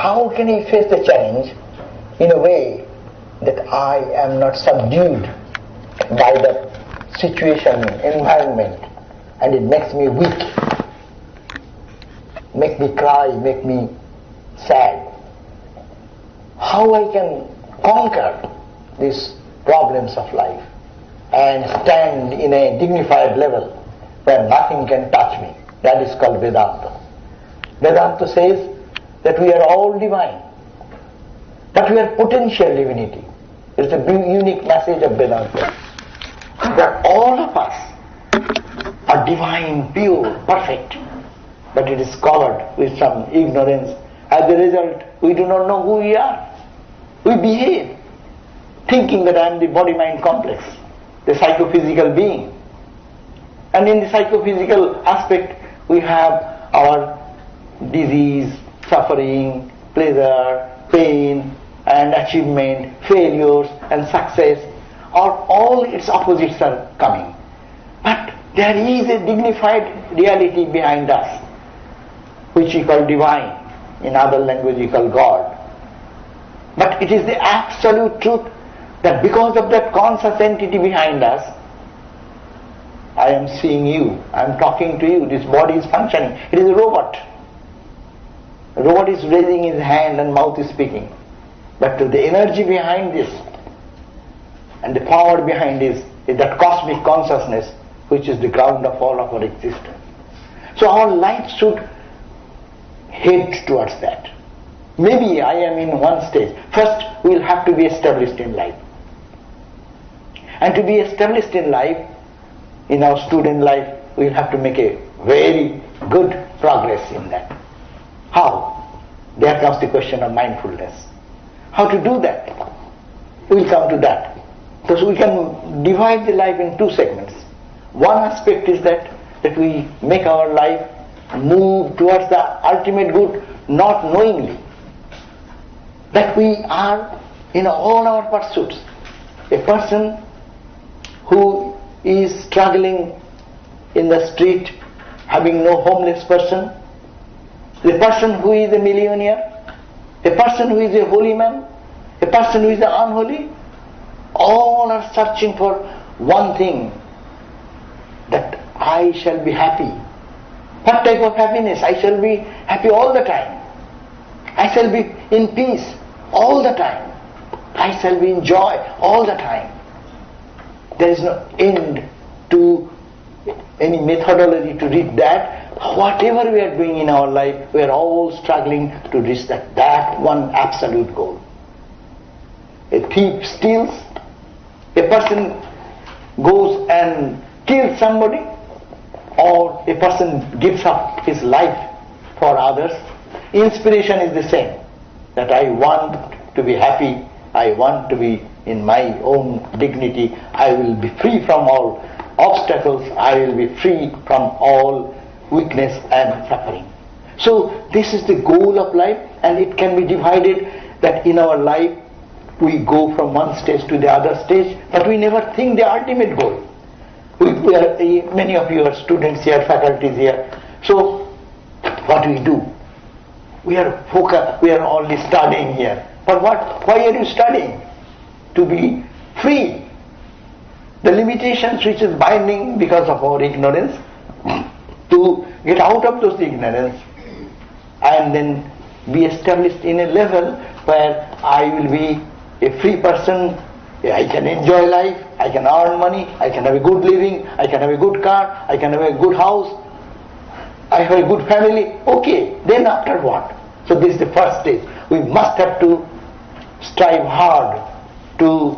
how can he face the challenge in a way that I am not subdued by the situation, environment, and it makes me weak, make me cry, make me sad. How I can conquer these problems of life and stand in a dignified level where nothing can touch me. That is called Vedanta. Vedanta says that we are all divine, but we are potential divinity. It's a unique message of Vedanta. That all of us are divine, pure, perfect, but it is covered with some ignorance. As a result, we do not know who we are. We behave thinking that I am the body-mind complex, the psychophysical being. And in the psychophysical aspect, we have our disease, suffering, pleasure, pain, and achievement, failures, and success, or all its opposites are coming. But there is a dignified reality behind us, which we call divine. In other language we call God. But it is the absolute truth that because of that conscious entity behind us, I am seeing you, I am talking to you, this body is functioning. It is a robot. The robot is raising his hand and mouth is speaking. But the energy behind this and the power behind this is that cosmic consciousness which is the ground of all of our existence. So our life should head towards that. Maybe I am in one stage. First, we will have to be established in life. And to be established in life, in our student life, we will have to make a very good progress in that. How? There comes the question of mindfulness. How to do that? We will come to that. So we can divide the life in two segments. One aspect is that we make our life move towards the ultimate good, not knowingly. That we are in all our pursuits. A person who is struggling in the street, having no homeless person, the person who is a millionaire, a person who is a holy man, a person who is unholy, all are searching for one thing, that I shall be happy. What type of happiness? I shall be happy all the time. I shall be in peace all the time. I shall be in joy all the time. There is no end to any methodology to reach that. Whatever we are doing in our life, we are all struggling to reach that one absolute goal. A thief steals, a person goes and kills somebody, or a person gives up his life for others. Inspiration is the same, that I want to be happy, I want to be in my own dignity, I will be free from all obstacles, I will be free from all weakness and suffering. So this is the goal of life, and it can be divided that in our life we go from one stage to the other stage, but we never think the ultimate goal. Many of you are students here, faculties here. So what we do? We are focused, we are only studying here. But why are you studying? To be free. The limitations which is binding because of our ignorance, to get out of those ignorance and then be established in a level where I will be a free person. I can enjoy life, I can earn money, I can have a good living, I can have a good car, I can have a good house, I have a good family. Okay, then after what? So this is the first stage. We must have to strive hard to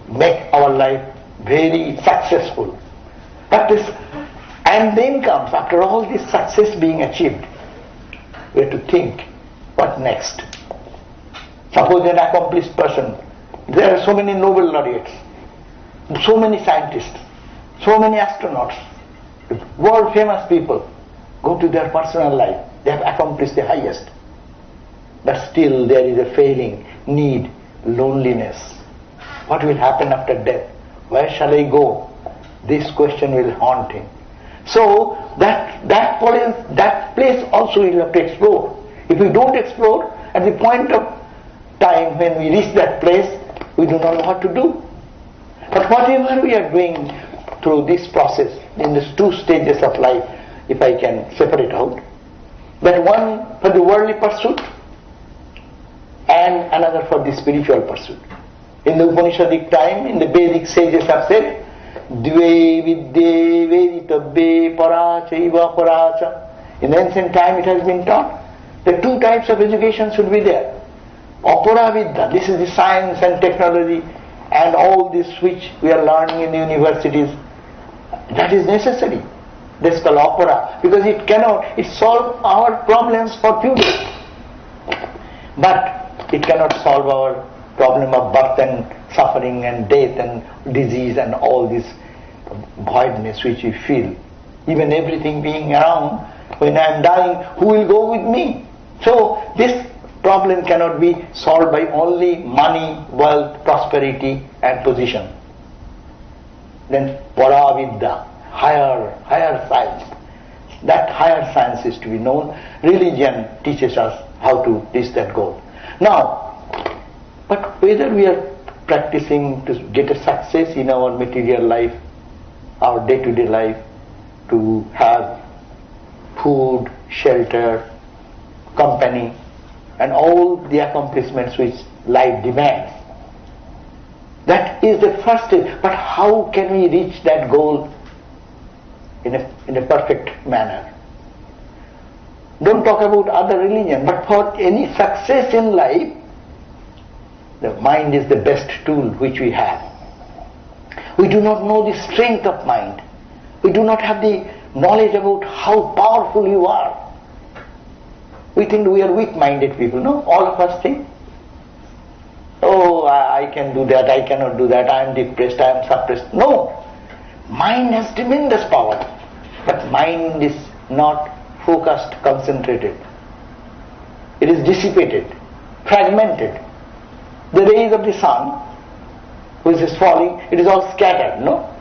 make our life very successful. And then comes, after all this success being achieved, we have to think, what next? Suppose an accomplished person, there are so many Nobel laureates, so many scientists, so many astronauts, world famous people. Go to their personal life, they have accomplished the highest. But still there is a failing, need, loneliness. What will happen after death? Where shall I go? This question will haunt him. So that place also we have to explore. If we don't explore, at the point of time when we reach that place, we do not know what to do. But whatever we are doing through this process, in these two stages of life, if I can separate out, that one for the worldly pursuit and another for the spiritual pursuit. In the Upanishadic time, in the Vedic sages have said, Dve vidye veditabbe parachaiva paracha. In ancient time it has been taught that two types of education should be there. Apara vidya, this is the science and technology and all this which we are learning in the universities. That is necessary. That's called opera, because it solve our problems for few days. But it cannot solve our problem of birth and suffering and death and disease and all this voidness which we feel. Even everything being around, when I am dying, who will go with me? So this problem cannot be solved by only money, wealth, prosperity and position. Then Paravidya, higher science. That higher science is to be known. Religion teaches us how to reach that goal. Now, but whether we are practicing to get a success in our material life, our day-to-day life, to have food, shelter, company, and all the accomplishments which life demands, that is the first step. But how can we reach that goal in a perfect manner? Don't talk about other religion, but for any success in life, the mind is the best tool which we have. We do not know the strength of mind. We do not have the knowledge about how powerful you are. We think we are weak-minded people, no? All of us think, oh, I can do that, I cannot do that, I am depressed, I am suppressed. No! Mind has tremendous power. But mind is not focused, concentrated. It is dissipated, fragmented. The rays of the sun, which is falling, it is all scattered, no?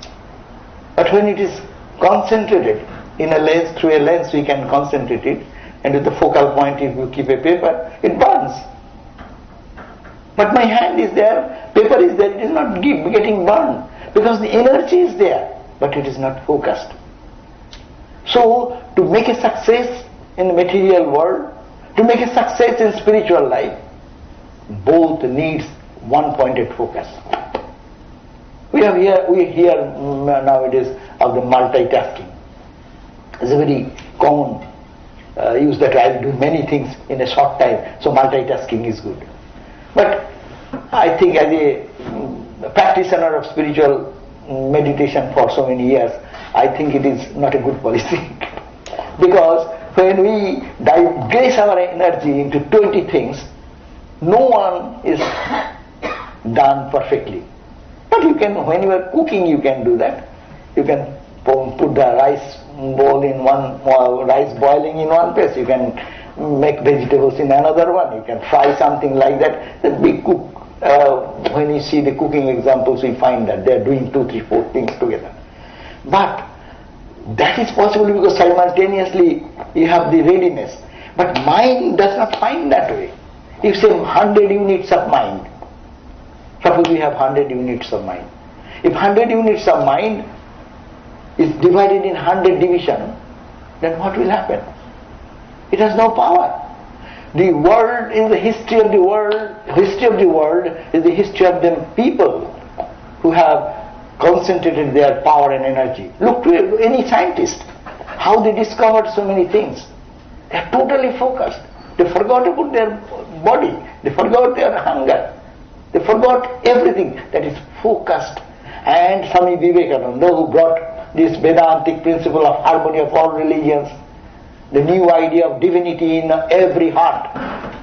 But when it is concentrated in a lens, through a lens we can concentrate it, and with the focal point if you keep a paper, it burns. But my hand is there, paper is there, it is not getting burned, because the energy is there, but it is not focused. So, to make a success in the material world, to make a success in spiritual life, both needs one-pointed focus. We hear nowadays of the multitasking. It's a very common use that I will do many things in a short time, so multitasking is good. But I think as a practitioner of spiritual meditation for so many years, I think it is not a good policy. Because when we digress our energy into 20 things, no one is done perfectly. But you can, when you are cooking, you can do that. You can put the rice bowl in one, rice boiling in one place. You can make vegetables in another one. You can fry something like that. The big cook, when you see the cooking examples, we find that they are doing 2, 3, 4 things together. But that is possible because simultaneously you have the readiness. But mind does not find that way. If say 100 units of mind, suppose we have 100 units of mind. If 100 units of mind is divided in 100 division, then what will happen? It has no power. The world is the history of the world. History of the world is the history of the people who have concentrated their power and energy. Look to any scientist, how they discovered so many things. They are totally focused. They forgot about their body. They forgot their hunger. They forgot everything. That is focused. And Swami Vivekananda, who brought this Vedantic principle of harmony of all religions, the new idea of divinity in every heart,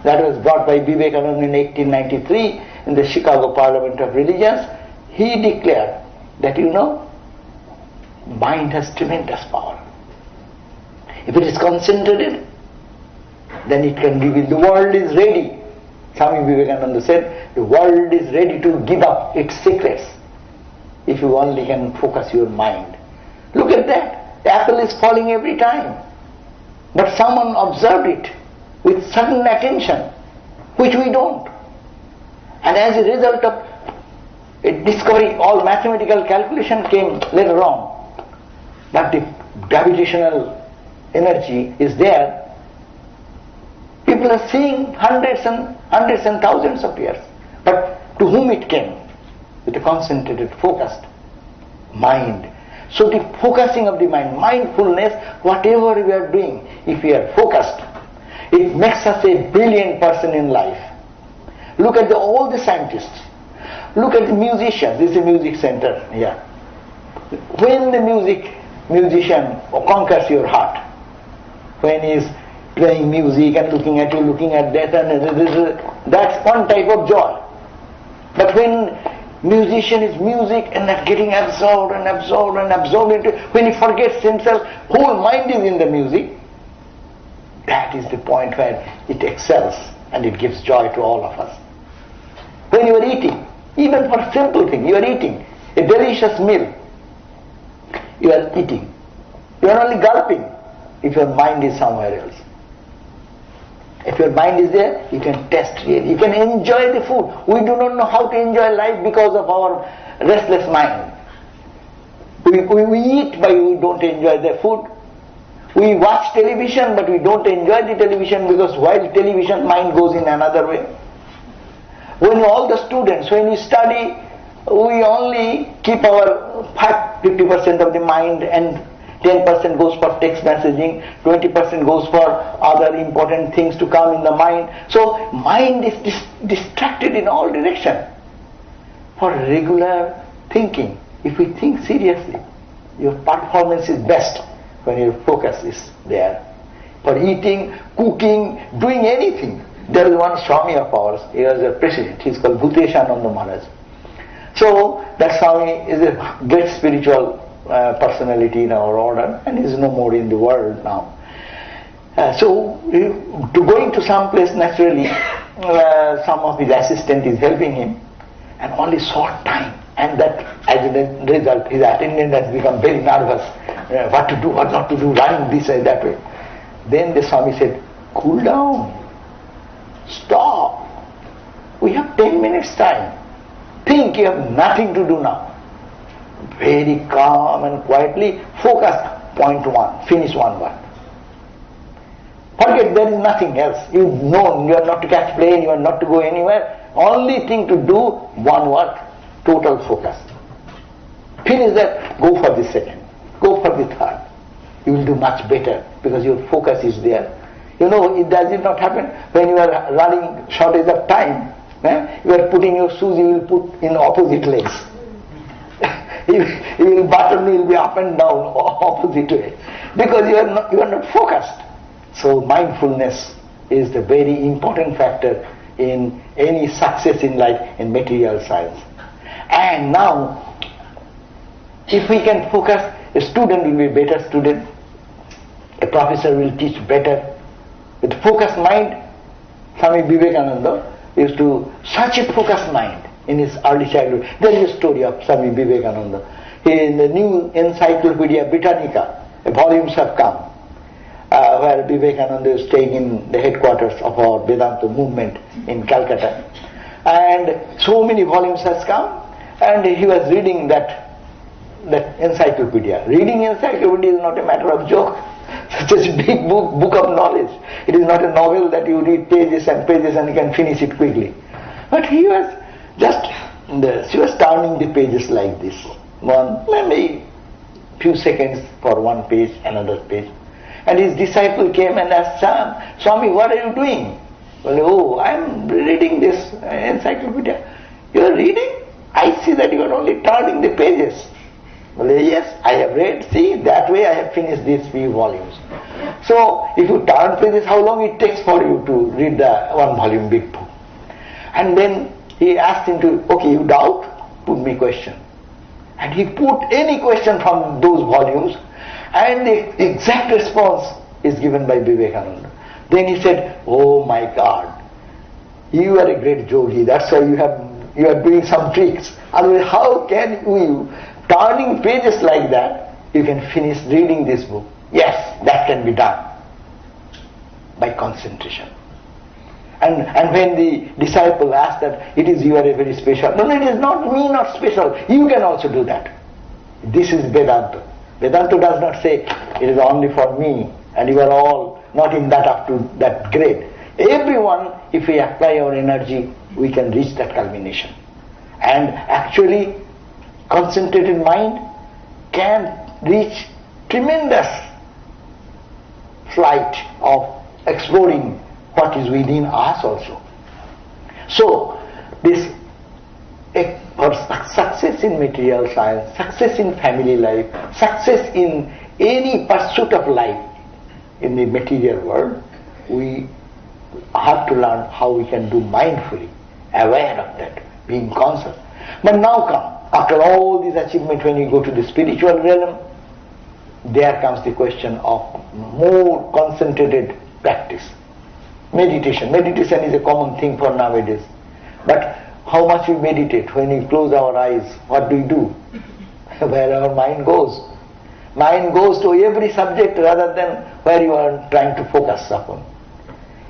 that was brought by Vivekananda in 1893 in the Chicago Parliament of Religions. He declared that, mind has tremendous power. If it is concentrated, then it can give it. The world is ready. Swami Vivekananda said, the world is ready to give up its secrets if you only can focus your mind. Look at that. The apple is falling every time. But someone observed it. with sudden attention, which we don't. And as a result of a discovery, all mathematical calculation came later on. But the gravitational energy is there. People are seeing hundreds and thousands of years. But to whom it came? With a concentrated, focused mind. So the focusing of the mind, mindfulness, whatever we are doing, if we are focused, it makes us a brilliant person in life. Look at all the scientists. Look at the musicians. This is a music center here. When the musician conquers your heart, when he is playing music and looking at you, looking at that, and that's one type of joy. But when musician is music and not getting absorbed into it, when he forgets himself, whole mind is in the music, that is the point where it excels and it gives joy to all of us. When you are eating, even for simple thing, you are eating a delicious meal, you are eating. You are only gulping if your mind is somewhere else. If your mind is there, you can taste really. You can enjoy the food. We do not know how to enjoy life because of our restless mind. We eat but we don't enjoy the food. We watch television but we don't enjoy the television because while television, mind goes in another way. When all the students, when we study, we only keep our 50% of the mind and 10% goes for text messaging, 20% goes for other important things to come in the mind. So mind is distracted in all directions. For regular thinking, if we think seriously, your performance is best when your focus is there. For eating, cooking, doing anything. There is one Swami of ours, he was a president, he is called Bhuteshananda Maharaj. So that Swami is a great spiritual personality in our order and is no more in the world now. So to going to some place naturally, some of his assistant is helping him, and only short time, and that as a result his attendant has become very nervous, what to do, what not to do, running this and that way. Then the Swami said, cool down, stop, we have 10 minutes time, think, you have nothing to do now. Very calm and quietly, focus, point one, finish one word. Forget there is nothing else. You know you are not to catch plane, you are not to go anywhere. Only thing to do, one word, total focus. Finish that, go for the second, go for the third. You will do much better because your focus is there. You know, does it not happen when you are running shortage of time? You are putting your shoes, you will put in opposite legs. You will button, you will be up and down opposite way because you are not focused. So mindfulness is the very important factor in any success in life in material science. And now, if we can focus, a student will be a better student, a professor will teach better. With focused mind, Swami Vivekananda used to such a focused mind in his early childhood. There is a story of Swami Vivekananda. In the new Encyclopedia Britannica, volumes have come where Vivekananda is staying in the headquarters of our Vedanta movement in Calcutta. And so many volumes has come, and he was reading that encyclopedia. Reading encyclopedia is not a matter of joke. Such a big book of knowledge. It is not a novel that you read pages and pages and you can finish it quickly. But he was she was turning the pages like this. One, maybe few seconds for one page, another page. And his disciple came and asked, Swami, what are you doing? Well, oh, I am reading this encyclopedia. You are reading? I see that you are only turning the pages. Well, yes, I have read. See, that way I have finished these few volumes. So, if you turn pages, how long it takes for you to read the one volume big book? And then he asked him to, okay, you doubt? Put me question. And he put any question from those volumes, and the exact response is given by Vivekananda. Then he said, oh my God, you are a great yogi, that's why you are doing some tricks. Otherwise, how can you, turning pages like that, you can finish reading this book? Yes, that can be done. by concentration. And when the disciple asked that, it is you are a very special. No, it is not me, not special. You can also do that. This is Vedanta. Vedanta does not say it is only for me and you are all not in that up to that grade. Everyone, if we apply our energy, we can reach that culmination. And actually, concentrated mind can reach tremendous flight of exploring what is within us also. So, this for success in material science, success in family life, success in any pursuit of life in the material world, we have to learn how we can do mindfully, aware of that, being conscious. But now come, after all these achievements, when you go to the spiritual realm, there comes the question of more concentrated practice. Meditation. Meditation is a common thing for nowadays. But how much we meditate? When we close our eyes, what do we do? Where our mind goes. Mind goes to every subject rather than where you are trying to focus upon.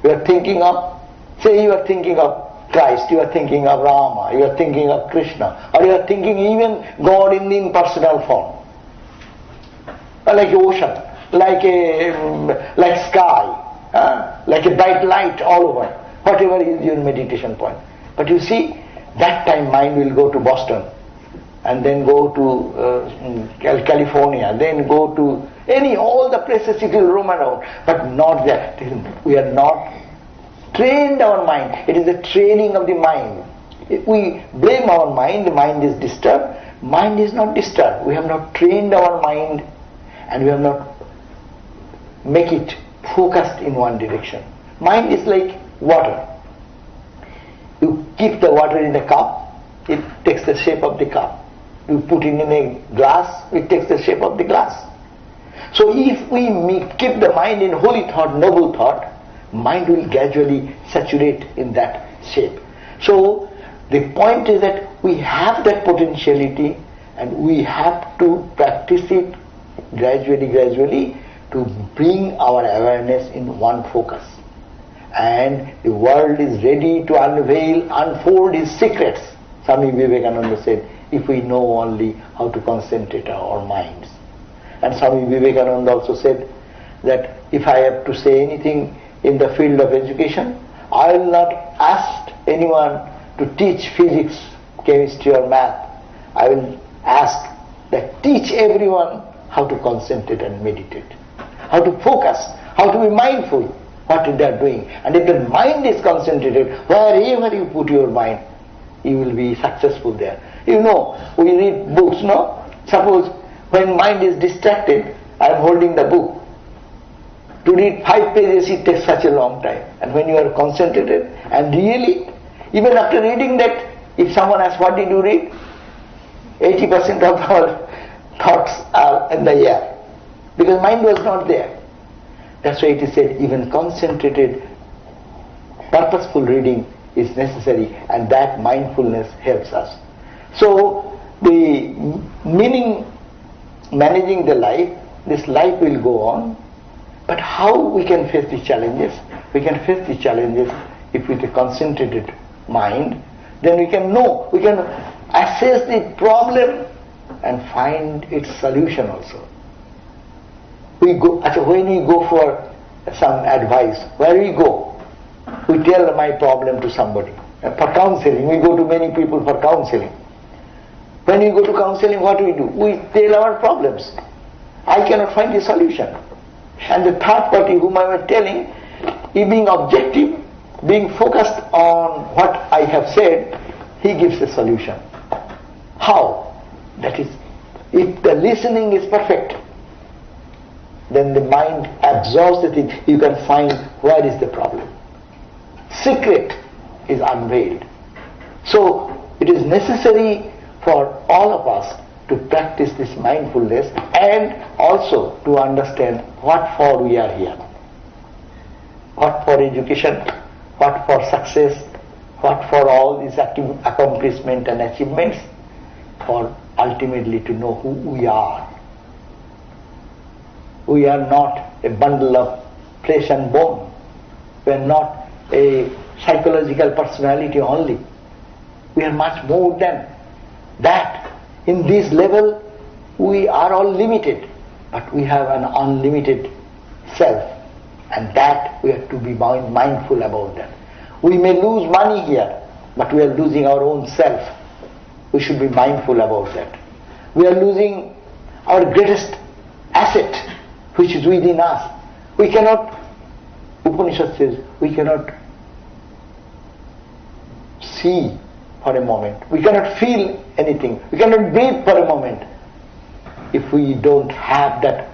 You are thinking of, say you are thinking of Christ, you are thinking of Rama, you are thinking of Krishna, or you are thinking even God in the impersonal form. Like ocean, like sky, like a bright light all over, whatever is your meditation point. But you see, that time mind will go to Boston, and then go to California, then go to all the places it will roam around, but not there. We are not trained our mind. It is the training of the mind. If we blame our mind, the mind is disturbed. Mind is not disturbed. We have not trained our mind, and we have not make it focused in one direction. Mind is like water. You keep the water in a cup, it takes the shape of the cup. You put it in a glass, it takes the shape of the glass. So if we keep the mind in holy thought, noble thought, mind will gradually saturate in that shape. So the point is that we have that potentiality, and we have to practice it gradually to bring our awareness in one focus. And the world is ready to unfold its secrets. Swami Vivekananda said, if we know only how to concentrate our minds. And Swami Vivekananda also said that if I have to say anything in the field of education, I will not ask anyone to teach physics, chemistry or math. I will ask that teach everyone how to concentrate and meditate, how to focus, how to be mindful what they are doing. And if the mind is concentrated, wherever you put your mind, you will be successful there. You know, we read books, no? Suppose when mind is distracted, I am holding the book. To read 5 pages, it takes such a long time. And when you are concentrated, and really, even after reading that, if someone asks, what did you read? 80% of our thoughts are in the air. Because mind was not there. That's why it is said, even concentrated, purposeful reading is necessary, and that mindfulness helps us. So, the meaning, managing the life, this life will go on, but how we can face the challenges? We can face the challenges if with a concentrated mind, then we can know, we can assess the problem and find its solution also. When we go for some advice, where we go? We tell my problem to somebody. For counseling, we go to many people for counseling. When we go to counseling, what do? We tell our problems. I cannot find a solution. And the third party whom I was telling, he being objective, being focused on what I have said, he gives a solution. How? That is, if the listening is perfect, then the mind absorbs the thing. You can find where is the problem. Secret is unveiled. So it is necessary for all of us to practice this mindfulness, and also to understand what for we are here. What for education, what for success, what for all these accomplishments and achievements, for ultimately to know who we are. We are not a bundle of flesh and bone. We are not a psychological personality only. We are much more than that. In this level, we are all limited, but we have an unlimited self, and that we have to be mindful about that. We may lose money here, but we are losing our own self. We should be mindful about that. We are losing our greatest asset, which is within us. We cannot, Upanishad says, we cannot see for a moment. We cannot feel anything. We cannot breathe for a moment if we don't have that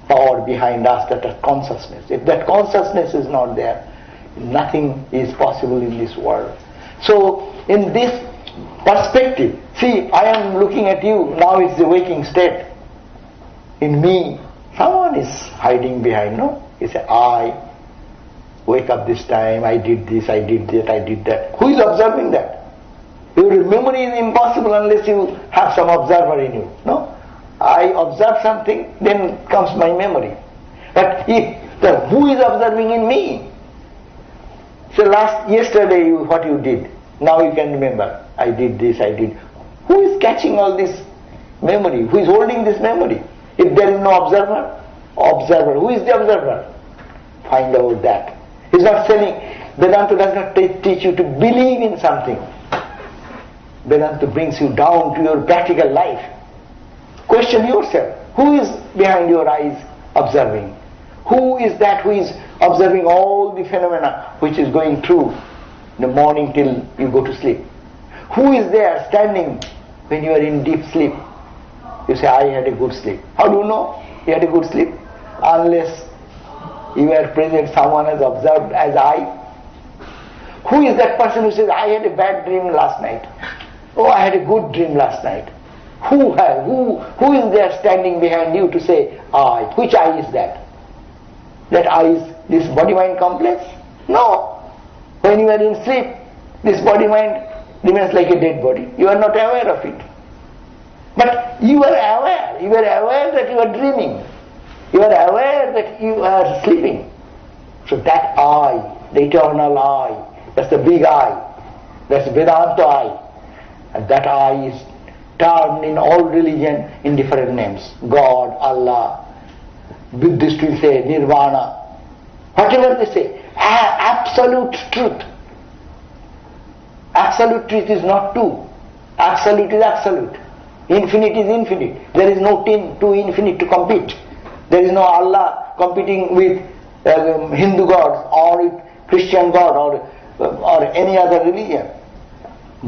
power behind us, that consciousness. If that consciousness is not there, nothing is possible in this world. So, in this perspective, see, I am looking at you, now it's the waking state. In me, someone is hiding behind, no? He says, I wake up this time, I did this, I did that, I did that. Who is observing that? Your memory is impossible unless you have some observer in you, no? I observe something, then comes my memory. But who is observing in me? So yesterday what you did, now you can remember, I did this, I did. Who is catching all this memory? Who is holding this memory? If there is no observer, who is the observer? Find out that. He's not saying, Vedanta does not teach you to believe in something. Vedanta brings you down to your practical life. Question yourself, who is behind your eyes observing? Who is that who is observing all the phenomena which is going through in the morning till you go to sleep? Who is there standing when you are in deep sleep? You say, I had a good sleep. How do you know you had a good sleep? Unless you are present, someone has observed as I. Who is that person who says, I had a bad dream last night? Oh, I had a good dream last night. Who is there standing behind you to say, I? Which I is that? That I is this body-mind complex? No. When you are in sleep, this body-mind remains like a dead body. You are not aware of it. But you are aware. You are aware that you are dreaming. You are aware that you are sleeping. So that I, the eternal I, that's the big I, that's Vedanta I. And that I is termed in all religion in different names. God, Allah, Buddhists will say Nirvana. Whatever they say, absolute truth. Absolute truth is not two. Absolute is absolute. Infinite is infinite. There is no two infinite to compete. There is no Allah competing with Hindu gods or with Christian god or any other religion.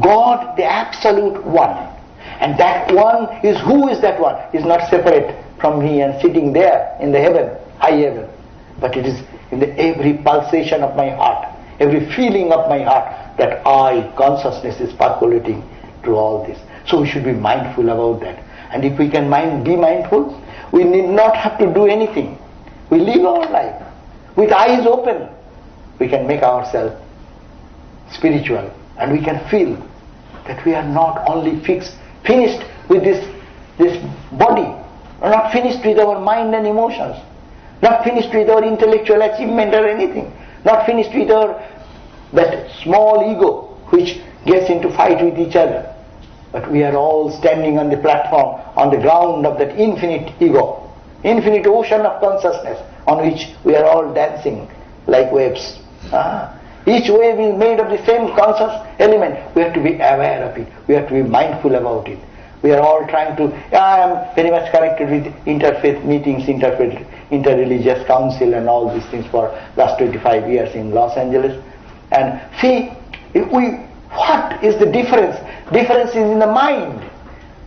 God, the absolute one. And that one is, who is that one? Is not separate from me and sitting there in the heaven, high heaven. But it is in the every pulsation of my heart, every feeling of my heart, that I, consciousness, is percolating through all this. So we should be mindful about that. And if we can be mindful, we need not have to do anything. We live our life with eyes open. We can make ourselves spiritual, and we can feel that we are not only finished with this body, or not finished with our mind and emotions, not finished with our intellectual achievement or anything, not finished with that small ego which gets into fight with each other. But we are all standing on the platform, on the ground of that infinite ego, infinite ocean of consciousness on which we are all dancing like waves. Each wave is made of the same conscious element. We have to be aware of it. We have to be mindful about it. We are all trying to, I am very much connected with interfaith meetings, interreligious council and all these things for last 25 years in Los Angeles. And see, what is the difference? Difference is in the mind.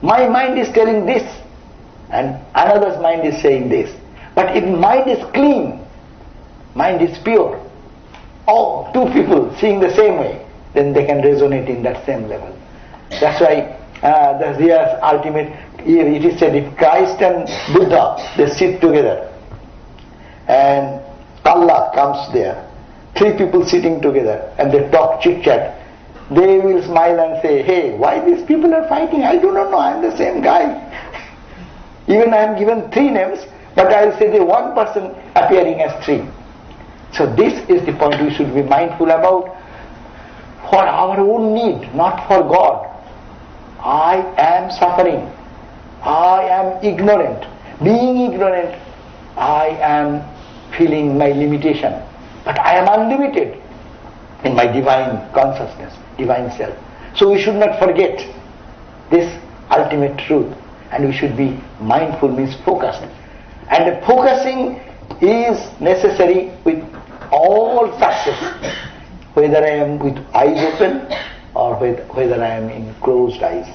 My mind is telling this, and another's mind is saying this. But if mind is clean, mind is pure, two people seeing the same way, then they can resonate in that same level. That's why the Riya's ultimate, it is said, if Christ and Buddha, they sit together, and Allah comes there, three people sitting together, and they talk chit-chat, they will smile and say, hey, why these people are fighting? I do not know, I am the same guy. Even I am given three names, but I will say the one person appearing as three. So this is the point we should be mindful about, for our own need, not for God. I am suffering. I am ignorant. Being ignorant, I am feeling my limitation. But I am unlimited in my divine consciousness, divine self. So we should not forget this ultimate truth, and we should be mindful, means focused. And focusing is necessary with all success, whether I am with eyes open or whether I am in closed eyes.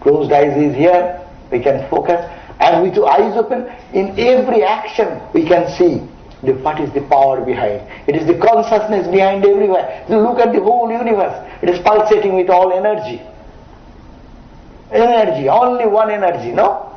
Closed eyes is here, we can focus, and with eyes open, in every action we can see what is the power behind. It is the consciousness behind everywhere. You look at the whole universe, it is pulsating with all energy. Energy, only one energy, no?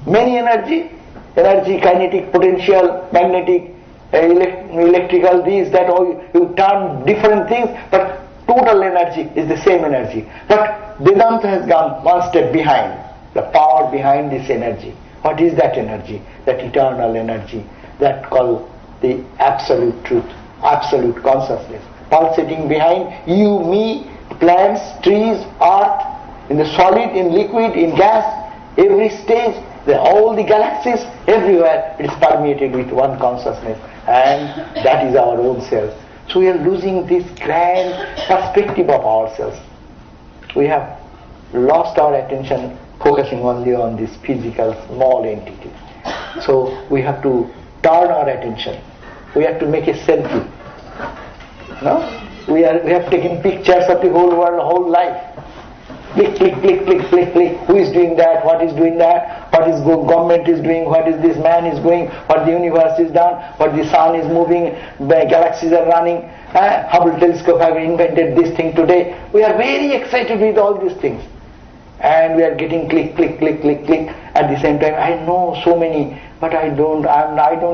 Many energy, kinetic, potential, magnetic, electrical, these, that, all you turn different things, but total energy is the same energy. But Vedanta has gone one step behind, the power behind this energy. What is that energy? That eternal energy, that called the absolute truth, absolute consciousness, pulsating behind you, me, plants, trees, earth, in the solid, in liquid, in gas, every stage, all the galaxies, everywhere, it is permeated with one consciousness, and that is our own self. So we are losing this grand perspective of ourselves. We have lost our attention focusing only on this physical small entity. So we have to turn our attention. We have to make a selfie. No? We have taken pictures of the whole world, whole life. Click, click, click, click, click, click. Who is doing that? What is doing that? What is government is doing? What is this man is doing? What the universe is done? What the sun is moving? The galaxies are running. Hubble telescope have invented this thing today. We are very excited with all these things. And we are getting click, click, click, click, click. At the same time, I know so many, but I don't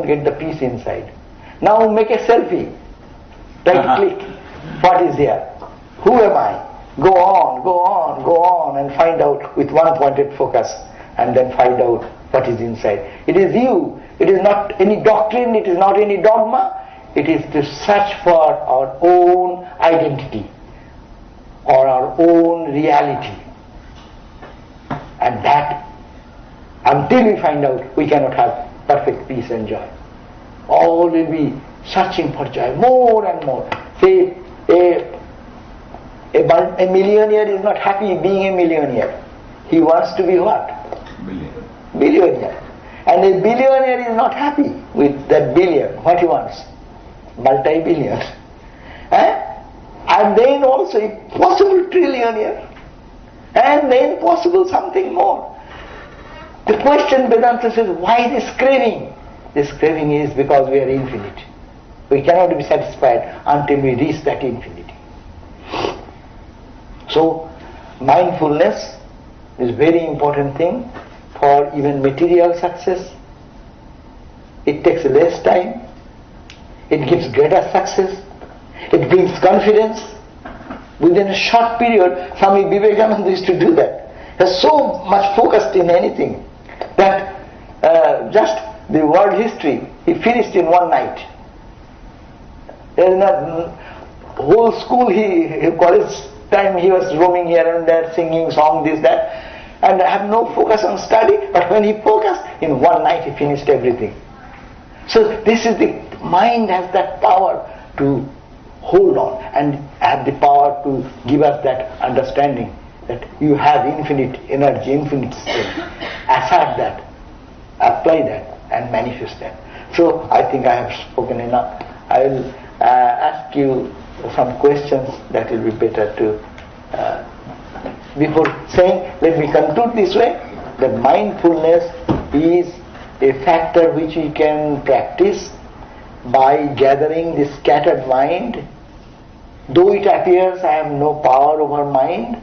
get the peace inside. Now make a selfie. Try to click. What is there? Who am I? Go on, go on, go on, and find out with one pointed focus, and then find out what is inside. It is you. It is not any doctrine. It is not any dogma. It is to search for our own identity or our own reality. And that, until we find out, we cannot have perfect peace and joy. All will be searching for joy more and more. Say, a millionaire is not happy being a millionaire. He wants to be what? Billionaire. And a billionaire is not happy with that billion. What he wants? Multi-billion. And then also, if possible, trillionaire. And then possible something more. The question Vedanta says, why this craving? This craving is because we are infinite. We cannot be satisfied until we reach that infinity. So, mindfulness is a very important thing for even material success. It takes less time. It gives greater success. It brings confidence. Within a short period, Swami Vivekananda used to do that. He was so much focused in anything that just the world history he finished in one night. There is not whole school, college time he was roaming here and there, singing song, this, that, and have no focus on study. But when he focused, in one night he finished everything. So this is the mind has that power to hold on and have the power to give us that understanding that you have infinite energy, infinite strength. Assert that, apply that, and manifest that. So I think I have spoken enough. I will ask you some questions that will be better to before saying, let me conclude this way, that mindfulness is a factor which we can practice by gathering the scattered mind. Though it appears I have no power over mind,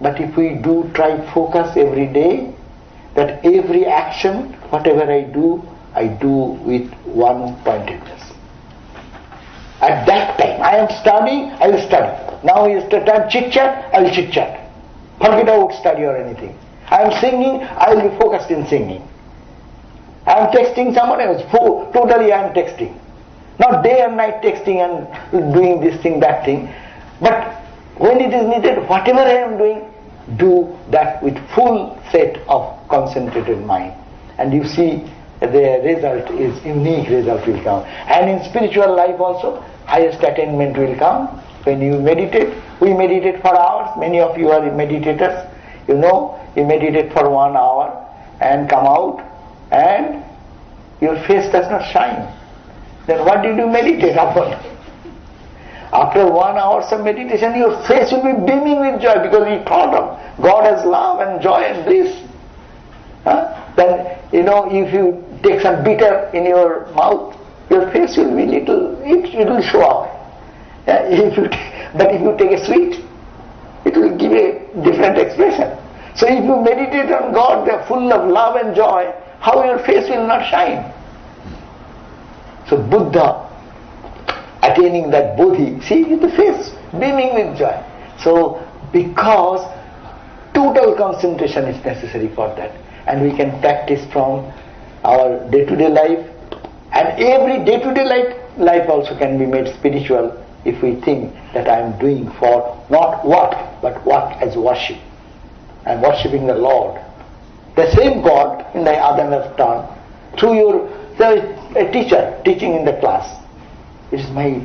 but if we do try focus every day, that every action, whatever I do with one pointedness. At that time, I am studying, I will study. Now is the time chit-chat, I will chit-chat. Forget about study or anything. I am singing, I will be focused in singing. I am texting someone else, totally I am texting. Not day and night texting and doing this thing, that thing. But when it is needed, whatever I am doing, do that with full set of concentrated mind. And you see the result is unique result will come. And in spiritual life also, highest attainment will come when you meditate. We meditate for hours. Many of you are meditators. You know, you meditate for 1 hour and come out and your face does not shine. Then what did you meditate upon? After 1 hour of meditation, your face will be beaming with joy because you thought of God as love and joy and bliss. Then, if you take some bitter in your mouth, your face will be it will show up. But if you take a sweet, it will give a different expression. So if you meditate on God, they are full of love and joy, how your face will not shine? So Buddha attaining that bodhi, see the face beaming with joy. So because total concentration is necessary for that, and we can practice from our day-to-day life, and every day-to-day life also can be made spiritual if we think that I am doing for not what, but what as worship. I am worshipping the Lord. The same God in the other turn, through a teacher teaching in the class. It is my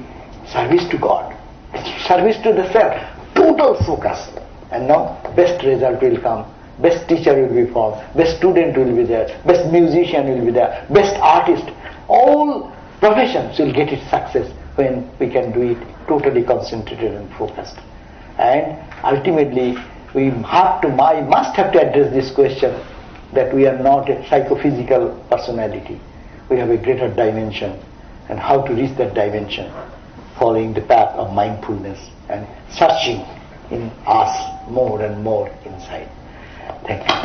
service to God. It's service to the self. Total focus. And now best result will come. Best teacher will be formed. Best student will be there. Best musician will be there. Best artist. All professions will get its success when we can do it totally concentrated and focused. And ultimately we must have to address this question that we are not a psychophysical personality. We have a greater dimension, and how to reach that dimension, following the path of mindfulness and searching in us more and more inside. Thank you.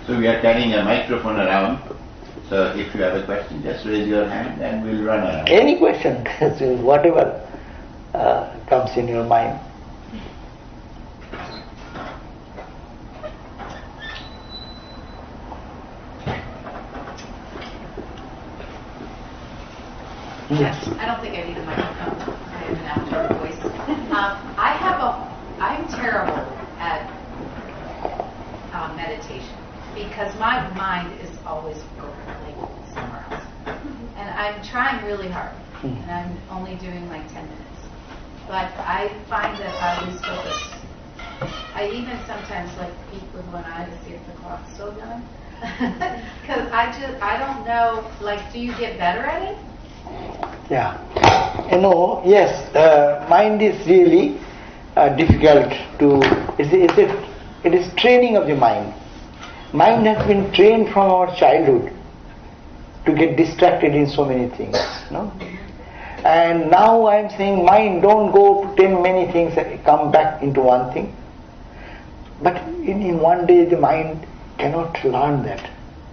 So we are carrying a microphone around. So if you have a question, just raise your hand and we'll run around. Any question, whatever comes in your mind. Yes. I don't think I need a microphone. I have an outdoor voice. I'm terrible at meditation because my mind is always like somewhere else. And I'm trying really hard. And I'm only doing like 10 minutes. But I find that I lose focus. I even sometimes peek with one eye to see if the clock's still going. Because I don't know, do you get better at it? Yeah. Yes, mind is really difficult to, it is training of the mind. Mind has been trained from our childhood to get distracted in so many things. No? And now I am saying, mind, don't go to 10 many things and come back into one thing. But in one day the mind cannot learn that.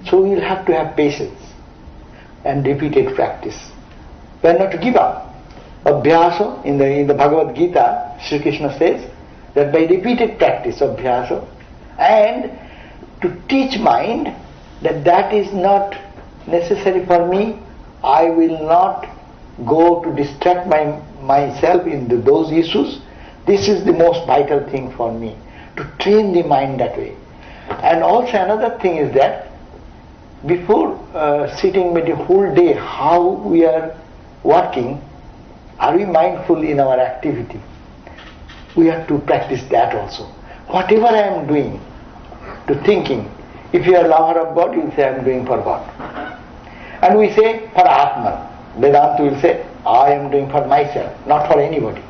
So we will have to have patience and repeated practice. We are not to give up. Abhyasa, in the Bhagavad Gita, Sri Krishna says that by repeated practice, abhyasa, and to teach mind that is not necessary for me, I will not go to distract myself in those issues. This is the most vital thing for me, to train the mind that way. And also another thing is that before sitting with the whole day, how we are working, are we mindful in our activity? We have to practice that also. Whatever I am doing, to thinking, if you are a lover of God, you will say I am doing for God. And we say for Atman. Vedanta will say I am doing for myself, not for anybody.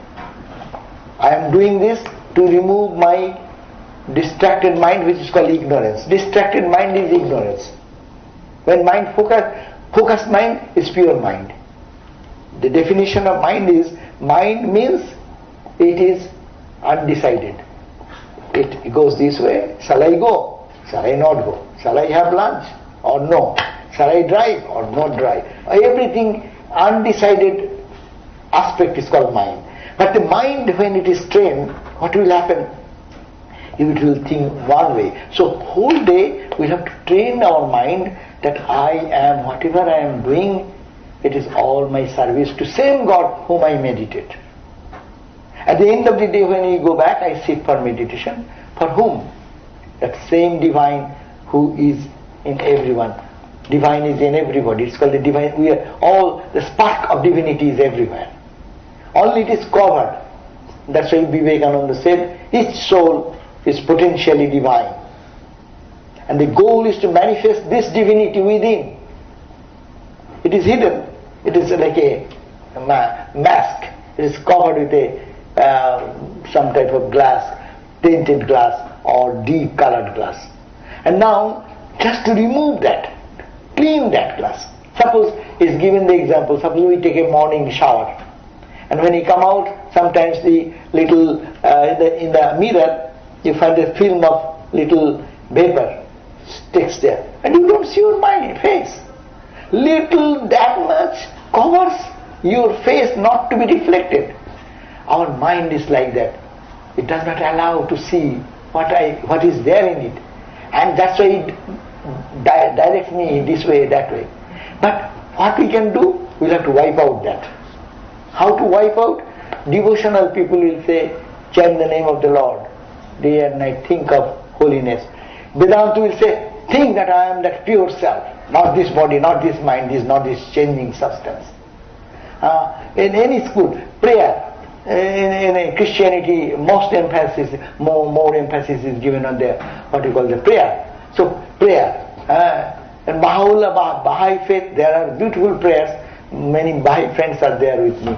I am doing this to remove my distracted mind, which is called ignorance. Distracted mind is ignorance. When mind focused mind is pure mind. The definition of mind means it is undecided. It goes this way, shall I go? Shall I not go? Shall I have lunch or no? Shall I drive or not drive? Everything undecided aspect is called mind. But the mind, when it is trained, what will happen? it will think one way. So whole day we have to train our mind that I am, whatever I am doing, it is all my service to same God whom I meditate. At the end of the day when we go back, I sit for meditation. For whom? That same divine who is in everyone. Divine is in everybody. It's called the divine. We are all, the spark of divinity is everywhere. Only it is covered. That's why Vivekananda said, each soul is potentially divine. And the goal is to manifest this divinity within. It is hidden. It is like a mask. It is covered with some type of glass, tinted glass or deep colored glass. And now, just to remove that, clean that glass. Suppose, is given the example, suppose we take a morning shower. And when you come out, sometimes the little, in the mirror, you find a film of little vapor sticks there. And you don't see your face. Little that much covers your face not to be reflected. Our mind is like that. It does not allow to see what is there in it. And that's why it directs me this way, that way. But what we can do, we'll have to wipe out that. How to wipe out? Devotional people will say, chant the name of the Lord. Day and night, think of holiness. Vedanta will say, think that I am that pure self. Not this body, not this mind, not this changing substance. In any school, prayer. In Christianity, more emphasis is given on the, what you call the prayer. So, prayer. In Baha'i faith, there are beautiful prayers. Many Baha'i friends are there with me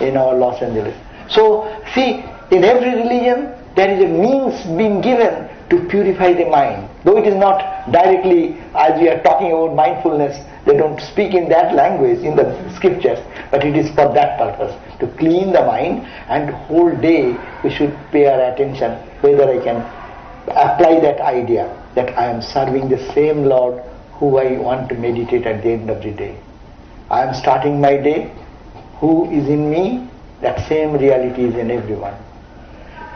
in our Los Angeles. So, see, in every religion, there is a means being given to purify the mind. Though it is not directly, as we are talking about mindfulness, they don't speak in that language in the scriptures, but it is for that purpose, to clean the mind, and whole day we should pay our attention whether I can apply that idea that I am serving the same Lord who I want to meditate at the end of the day. I am starting my day, who is in me, that same reality is in everyone.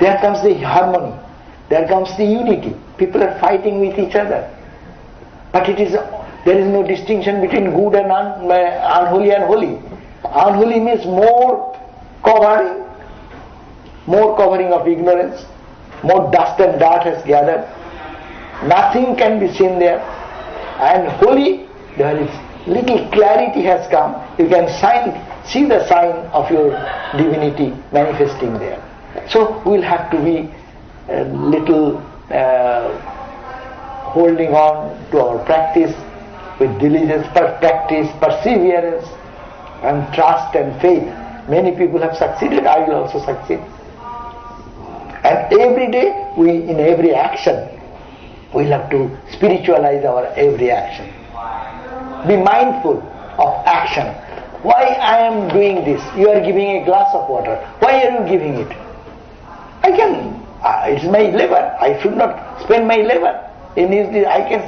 There comes the harmony, there comes the unity. People are fighting with each other. But there is no distinction between good and unholy and holy. Unholy means more covering of ignorance, more dust and dirt has gathered. Nothing can be seen there. And holy, there is little clarity has come. You can see the sign of your divinity manifesting there. So we'll have to be a little holding on to our practice with diligence, practice, perseverance, and trust and faith. Many people have succeeded, I will also succeed. And every day, in every action, we'll have to spiritualize our every action. Be mindful of action. Why I am doing this? You are giving a glass of water. Why are you giving it? It's my labor. I should not spend my labor. I can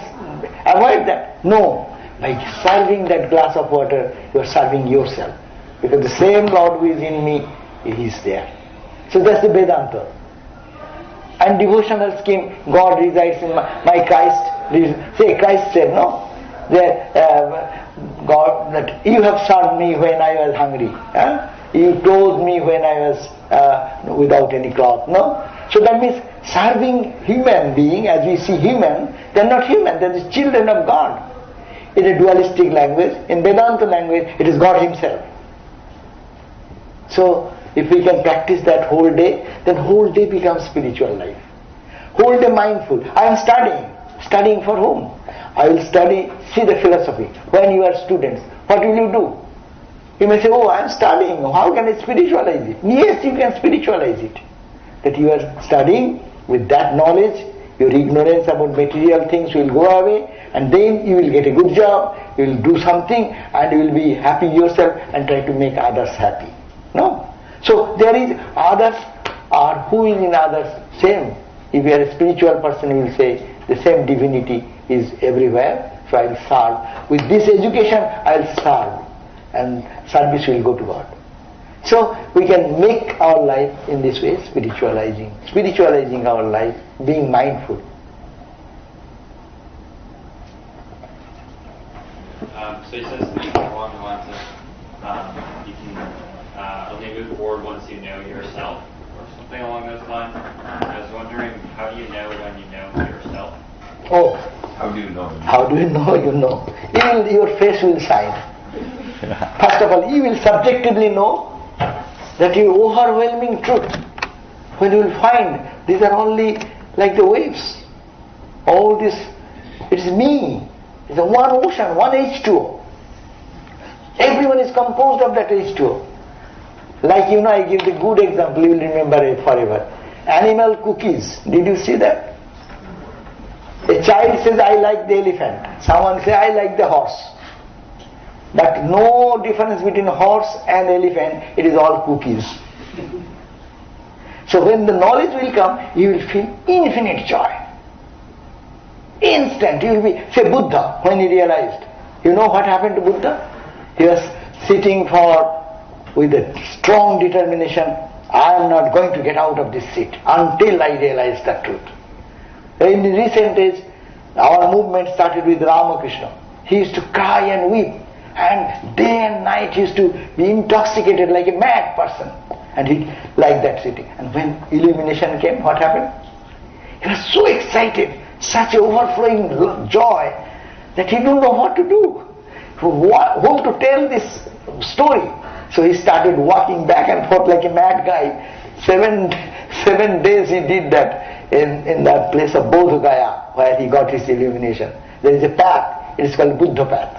avoid that. No. By serving that glass of water, you are serving yourself. Because the same Lord who is in me, He is there. So that's the Vedanta. And devotional scheme, God resides in my Christ. Christ said, no? God, that you have served me when I was hungry. You clothed me when I was without any cloth. No? So that means serving human being, as we see human, they are not human, they are the children of God. In a dualistic language, in Vedanta language, it is God Himself. So, if we can practice that whole day, then whole day becomes spiritual life. Whole day mindful. I am studying. Studying for whom? I will study, see the philosophy. When you are students, what will you do? You may say, I am studying. How can I spiritualize it? Yes, you can spiritualize it. That you are studying, with that knowledge, your ignorance about material things will go away, and then you will get a good job, you will do something, and you will be happy yourself and try to make others happy. No? So there is others, or who is in others, same. If you are a spiritual person, you will say, the same divinity is everywhere, so I will serve. With this education, I will serve, and service will go to God. So we can make our life in this way, spiritualizing our life, being mindful. So he says something along the lines of you can only move forward once you know yourself, or something along those lines. I was wondering, how do you know when you know yourself? Oh, How do you know? how do you know? You know. Your face will shine. First of all, you will subjectively know that you overwhelming truth. When you will find these are only like the waves. All this, it is me. It's a one ocean, one H2O. Everyone is composed of that H2O. Like I give the good example, you will remember it forever. Animal cookies. Did you see that? A child says, I like the elephant. Someone says, I like the horse. But no difference between horse and elephant, it is all cookies. So when the knowledge will come, you will feel infinite joy. Instant, you will be, say Buddha, when he realized. You know what happened to Buddha? He was sitting with a strong determination, I am not going to get out of this seat until I realize the truth. In the recent age, our movement started with Ramakrishna. He used to cry and weep, and day and night he used to be intoxicated like a mad person. And he liked that sitting. And when illumination came, what happened? He was so excited, such overflowing joy, that he didn't know what to do, whom to tell this story. So he started walking back and forth like a mad guy. 7 days he did that in that place of Bodh Gaya, where he got his illumination. There is a path, it is called Buddha path.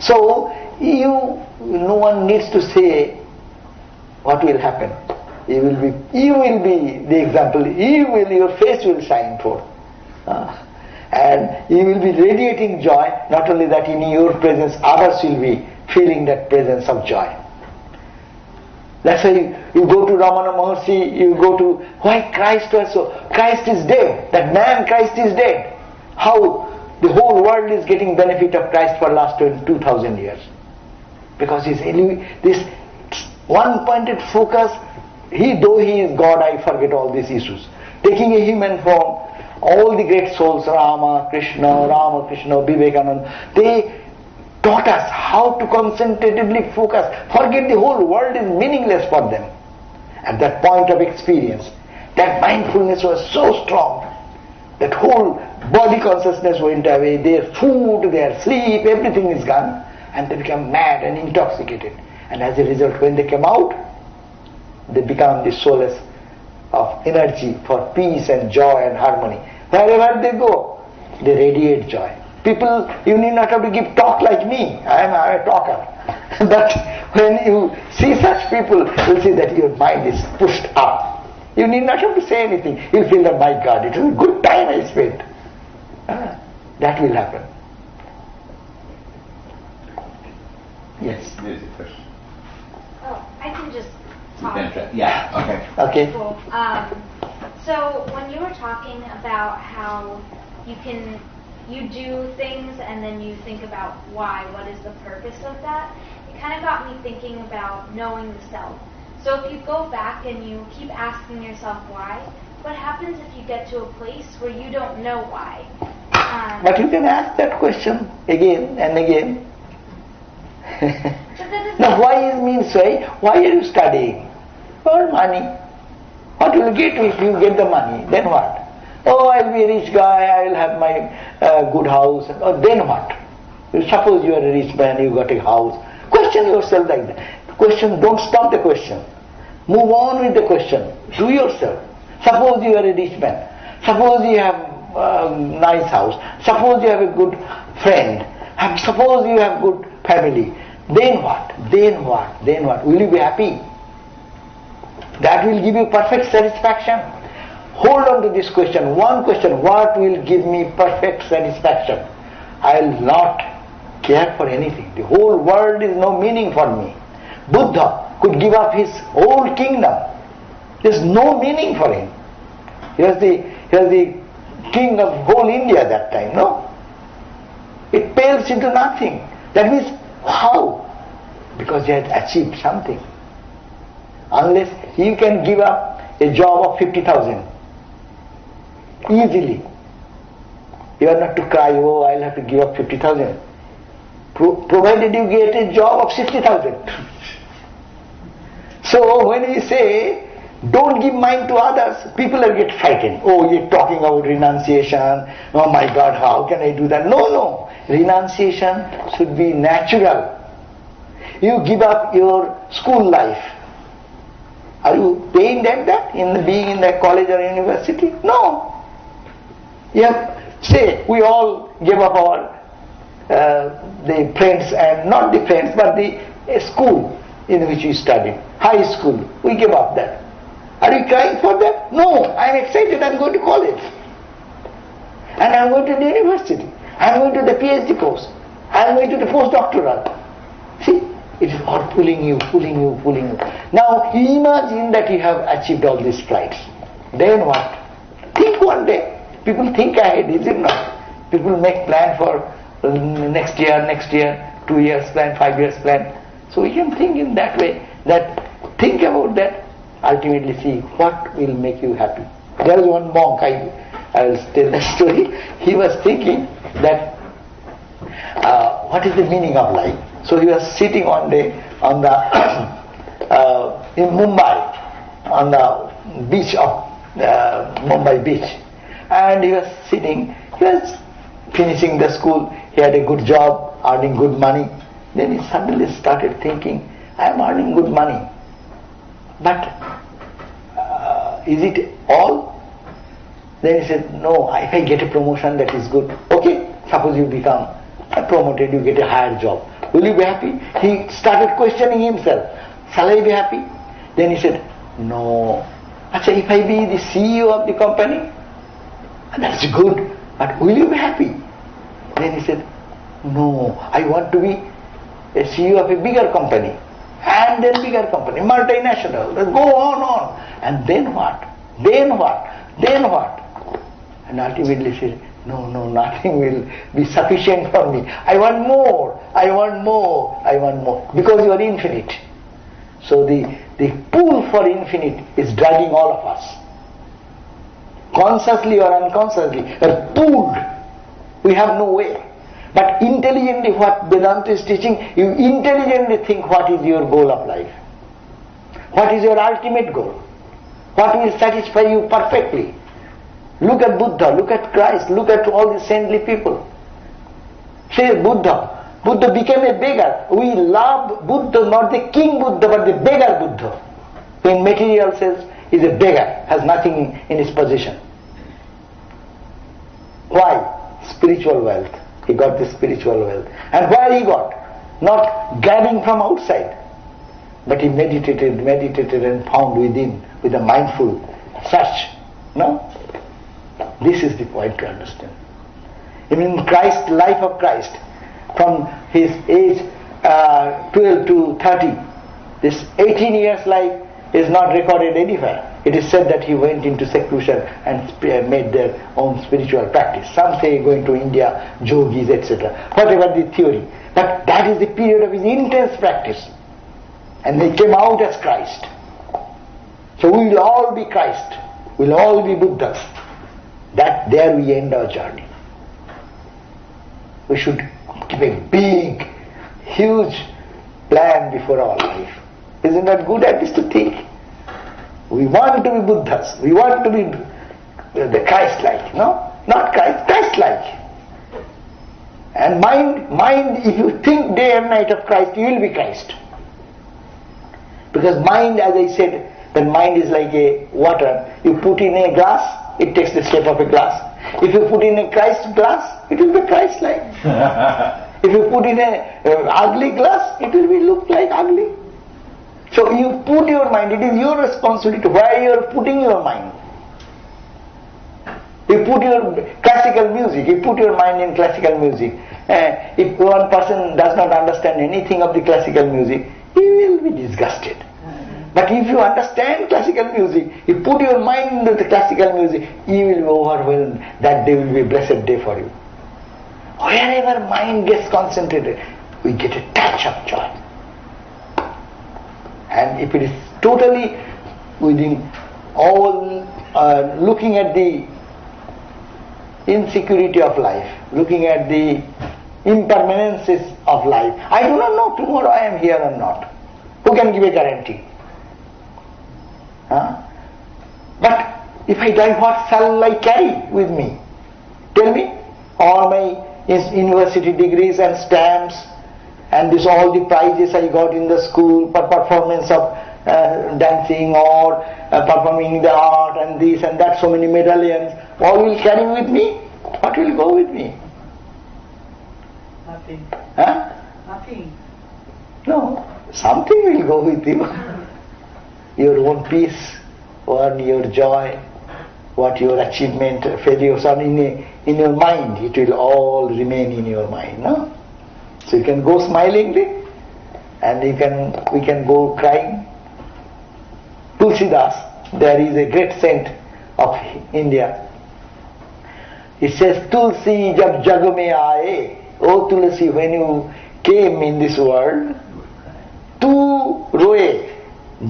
So no one needs to say what will happen. You will be the example. Your face will shine forth. And you will be radiating joy. Not only that, in your presence, others will be feeling that presence of joy. That's why you go to Ramana Maharshi, you go to, why Christ was so, Christ is dead. That man Christ is dead. How the whole world is getting benefit of Christ for last 2,000 years. Because this one-pointed focus, though he is God, I forget all these issues. Taking a human form, all the great souls, Ramakrishna, Vivekananda, they taught us how to concentratedly focus. Forget the whole world is meaningless for them. At that point of experience, that mindfulness was so strong, that whole body consciousness went away, their food, their sleep, everything is gone, and they become mad and intoxicated. And as a result, when they came out, they become the solace of energy for peace and joy and harmony. Wherever they go, they radiate joy. People, you need not have to give talk like me. I am a talker. But when you see such people, you'll see that your mind is pushed up. You need not have to say anything. You'll feel that, my God, it was a good time I spent. That will happen. Yes. There's a question. Oh, I can just You talk. can try. Yeah, okay. Okay. Cool. So when you were talking about how you do things and then you think about why, what is the purpose of that, it kind of got me thinking about knowing the self. So if you go back and you keep asking yourself why, what happens if you get to a place where you don't know why? But you can ask that question again and again. Now why means why? Why are you studying? For money. What will you get if you get the money? Then what? Oh, I'll be a rich guy, I will have my good house. Oh, then what? Suppose you are a rich man, you got a house. Question yourself like that. Question, don't stop the question. Move on with the question. Do yourself. Suppose you are a rich man. Suppose you have a nice house. Suppose you have a good friend. Suppose you have good family. Then what? Then what? Then what? Will you be happy? That will give you perfect satisfaction. Hold on to this question. One question. What will give me perfect satisfaction? I will not care for anything. The whole world is no meaning for me. Buddha could give up his whole kingdom. There is no meaning for him. He was the king of whole India that time, no? It pales into nothing. That means how? because he has achieved something. Unless you can give up a job of 50,000 easily. You are not to cry, oh, I'll have to give up 50,000. Provided you get a job of 60,000. So when we say, don't give mind to others, people will get frightened. Oh, you're talking about renunciation. Oh my God, how can I do that? No. Renunciation should be natural. You give up your school life. Are you paying them that in being in the college or university? No. Say, we all give up our the friends, and not the friends, but the school in which we studied, high school. We give up that. Are you crying for that? No, I am excited, I am going to college. And I am going to the university. I am going to the PhD course. I am going to the postdoctoral. See, it is all pulling you. Now, imagine that you have achieved all these flights. Then what? Think one day. People think ahead, is it not? People make plan for next year, 2 years plan, 5 years plan. So we can think in that way, think about that, ultimately see what will make you happy. There was one monk, I will tell the story. He was thinking that what is the meaning of life? So he was sitting one day on the in Mumbai, on the beach of Mumbai beach, and he was sitting. He was finishing the school. He had a good job, earning good money. Then he suddenly started thinking, I am earning good money, but is it all? Then he said, no, if I get a promotion, that is good. Okay, suppose you become promoted, you get a higher job. Will you be happy? He started questioning himself. Shall I be happy? Then he said, no. Acha, if I be the CEO of the company, that's good, but will you be happy? Then he said, no, I want to be a CEO of a bigger company, and then bigger company, multinational. Go on. And then what? And ultimately said, no, nothing will be sufficient for me. I want more. Because you are infinite. So the pull for infinite is dragging all of us. Consciously or unconsciously, are pulled. We have no way. But intelligently, what Vedanta is teaching, you intelligently think what is your goal of life. What is your ultimate goal? What will satisfy you perfectly? Look at Buddha, look at Christ, look at all the saintly people. Say Buddha became a beggar. We love Buddha, not the King Buddha, but the beggar Buddha. In material sense, is a beggar, has nothing in his possession. Why? Spiritual wealth. He got the spiritual wealth. And why he got? Not grabbing from outside, but he meditated and found within, with a mindful search. No? This is the point to understand. Even Christ, life of Christ, from his age 12 to 30, this 18 years life is not recorded anywhere. It is said that he went into seclusion and made their own spiritual practice. Some say going to India, yogis, etc. Whatever the theory. But that is the period of his intense practice. And they came out as Christ. So we will all be Christ. We will all be Buddhas. That there we end our journey. We should keep a big, huge plan before our life. Isn't that good at least to think? We want to be Buddhas. We want to be the Christ-like. No? Not Christ, Christ-like. And mind, if you think day and night of Christ, you will be Christ. Because mind, as I said, that mind is like a water. You put in a glass, it takes the shape of a glass. If you put in a Christ glass, it will be Christ-like. If you put in a ugly glass, it will look like ugly. So you put your mind, it is your responsibility where you are putting your mind. You put your classical music, you put your mind in classical music. If one person does not understand anything of the classical music, he will be disgusted. But if you understand classical music, you put your mind into the classical music, you will be overwhelmed. That day will be a blessed day for you. Wherever mind gets concentrated, we get a touch of joy. And if it is totally within all, looking at the insecurity of life, looking at the impermanences of life, I do not know tomorrow I am here or not. Who can give a guarantee? But if I die, what shall I carry with me? Tell me. All my university degrees and stamps, and all the prizes I got in the school for performance of dancing or performing the art and this and that, so many medallions, all will carry with me? What will go with me? Nothing. Nothing. No, something will go with you. Your own peace, or your joy, what your achievement, failures are in your mind, it will all remain in your mind. No? So you can go smilingly, and we can go crying. Tulsidas, there is a great saint of India. He says, Tulsi jab jag mein aaye, O Tulsi, when you came in this world, tu roe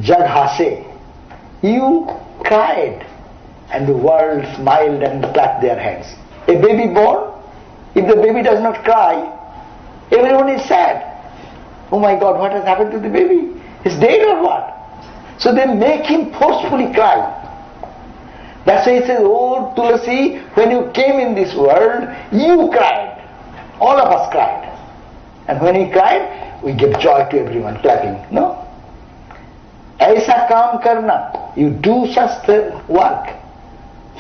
jag hase, you cried, and the world smiled and clapped their hands. A baby born, if the baby does not cry, everyone is sad. Oh my God, what has happened to the baby? He's dead or what? So they make him forcefully cry. That's why he says, Oh Tulasi, when you came in this world, you cried. All of us cried. And when he cried, we give joy to everyone, clapping. No? Aisa kaam karna. You do such work,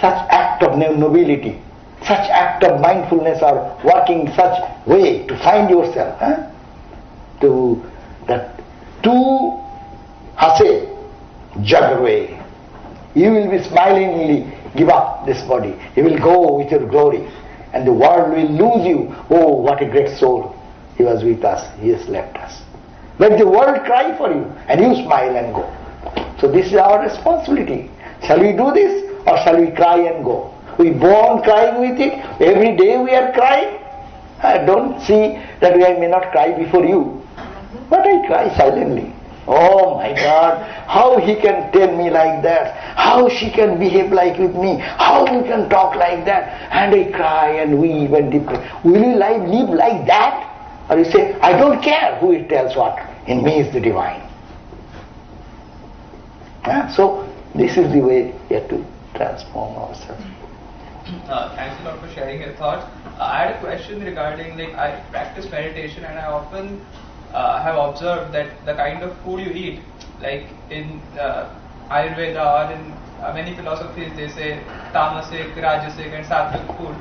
such act of nobility, such act of mindfulness, or working such way to find yourself. To hase jag way. You will be smilingly give up this body. You will go with your glory. And the world will lose you. Oh, what a great soul. He was with us. He has left us. Let the world cry for you, and you smile and go. So this is our responsibility. Shall we do this, or shall we cry and go? We born crying with it. Every day we are crying. I don't see that I may not cry before you, but I cry silently. Oh my God, how he can tell me like that? How she can behave like with me? How you can talk like that? And I cry and weep and depress. Will you live like that? Or you say, I don't care who it tells what. In me is the divine. So this is the way we have to transform ourselves. Thanks a lot for sharing your thoughts. I had a question regarding, I practice meditation, and I often have observed that the kind of food you eat, like in Ayurveda or in many philosophies, they say tamasic, rajasic and sattvic food.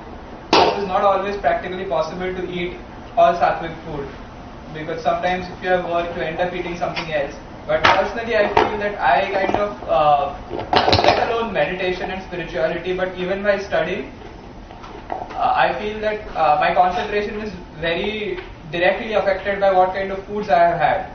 It is not always practically possible to eat all sattvic food, because sometimes if you have work, you end up eating something else. But personally, I feel that I kind of, let alone meditation and spirituality, but even while studying, I feel that my concentration is very directly affected by what kind of foods I have had.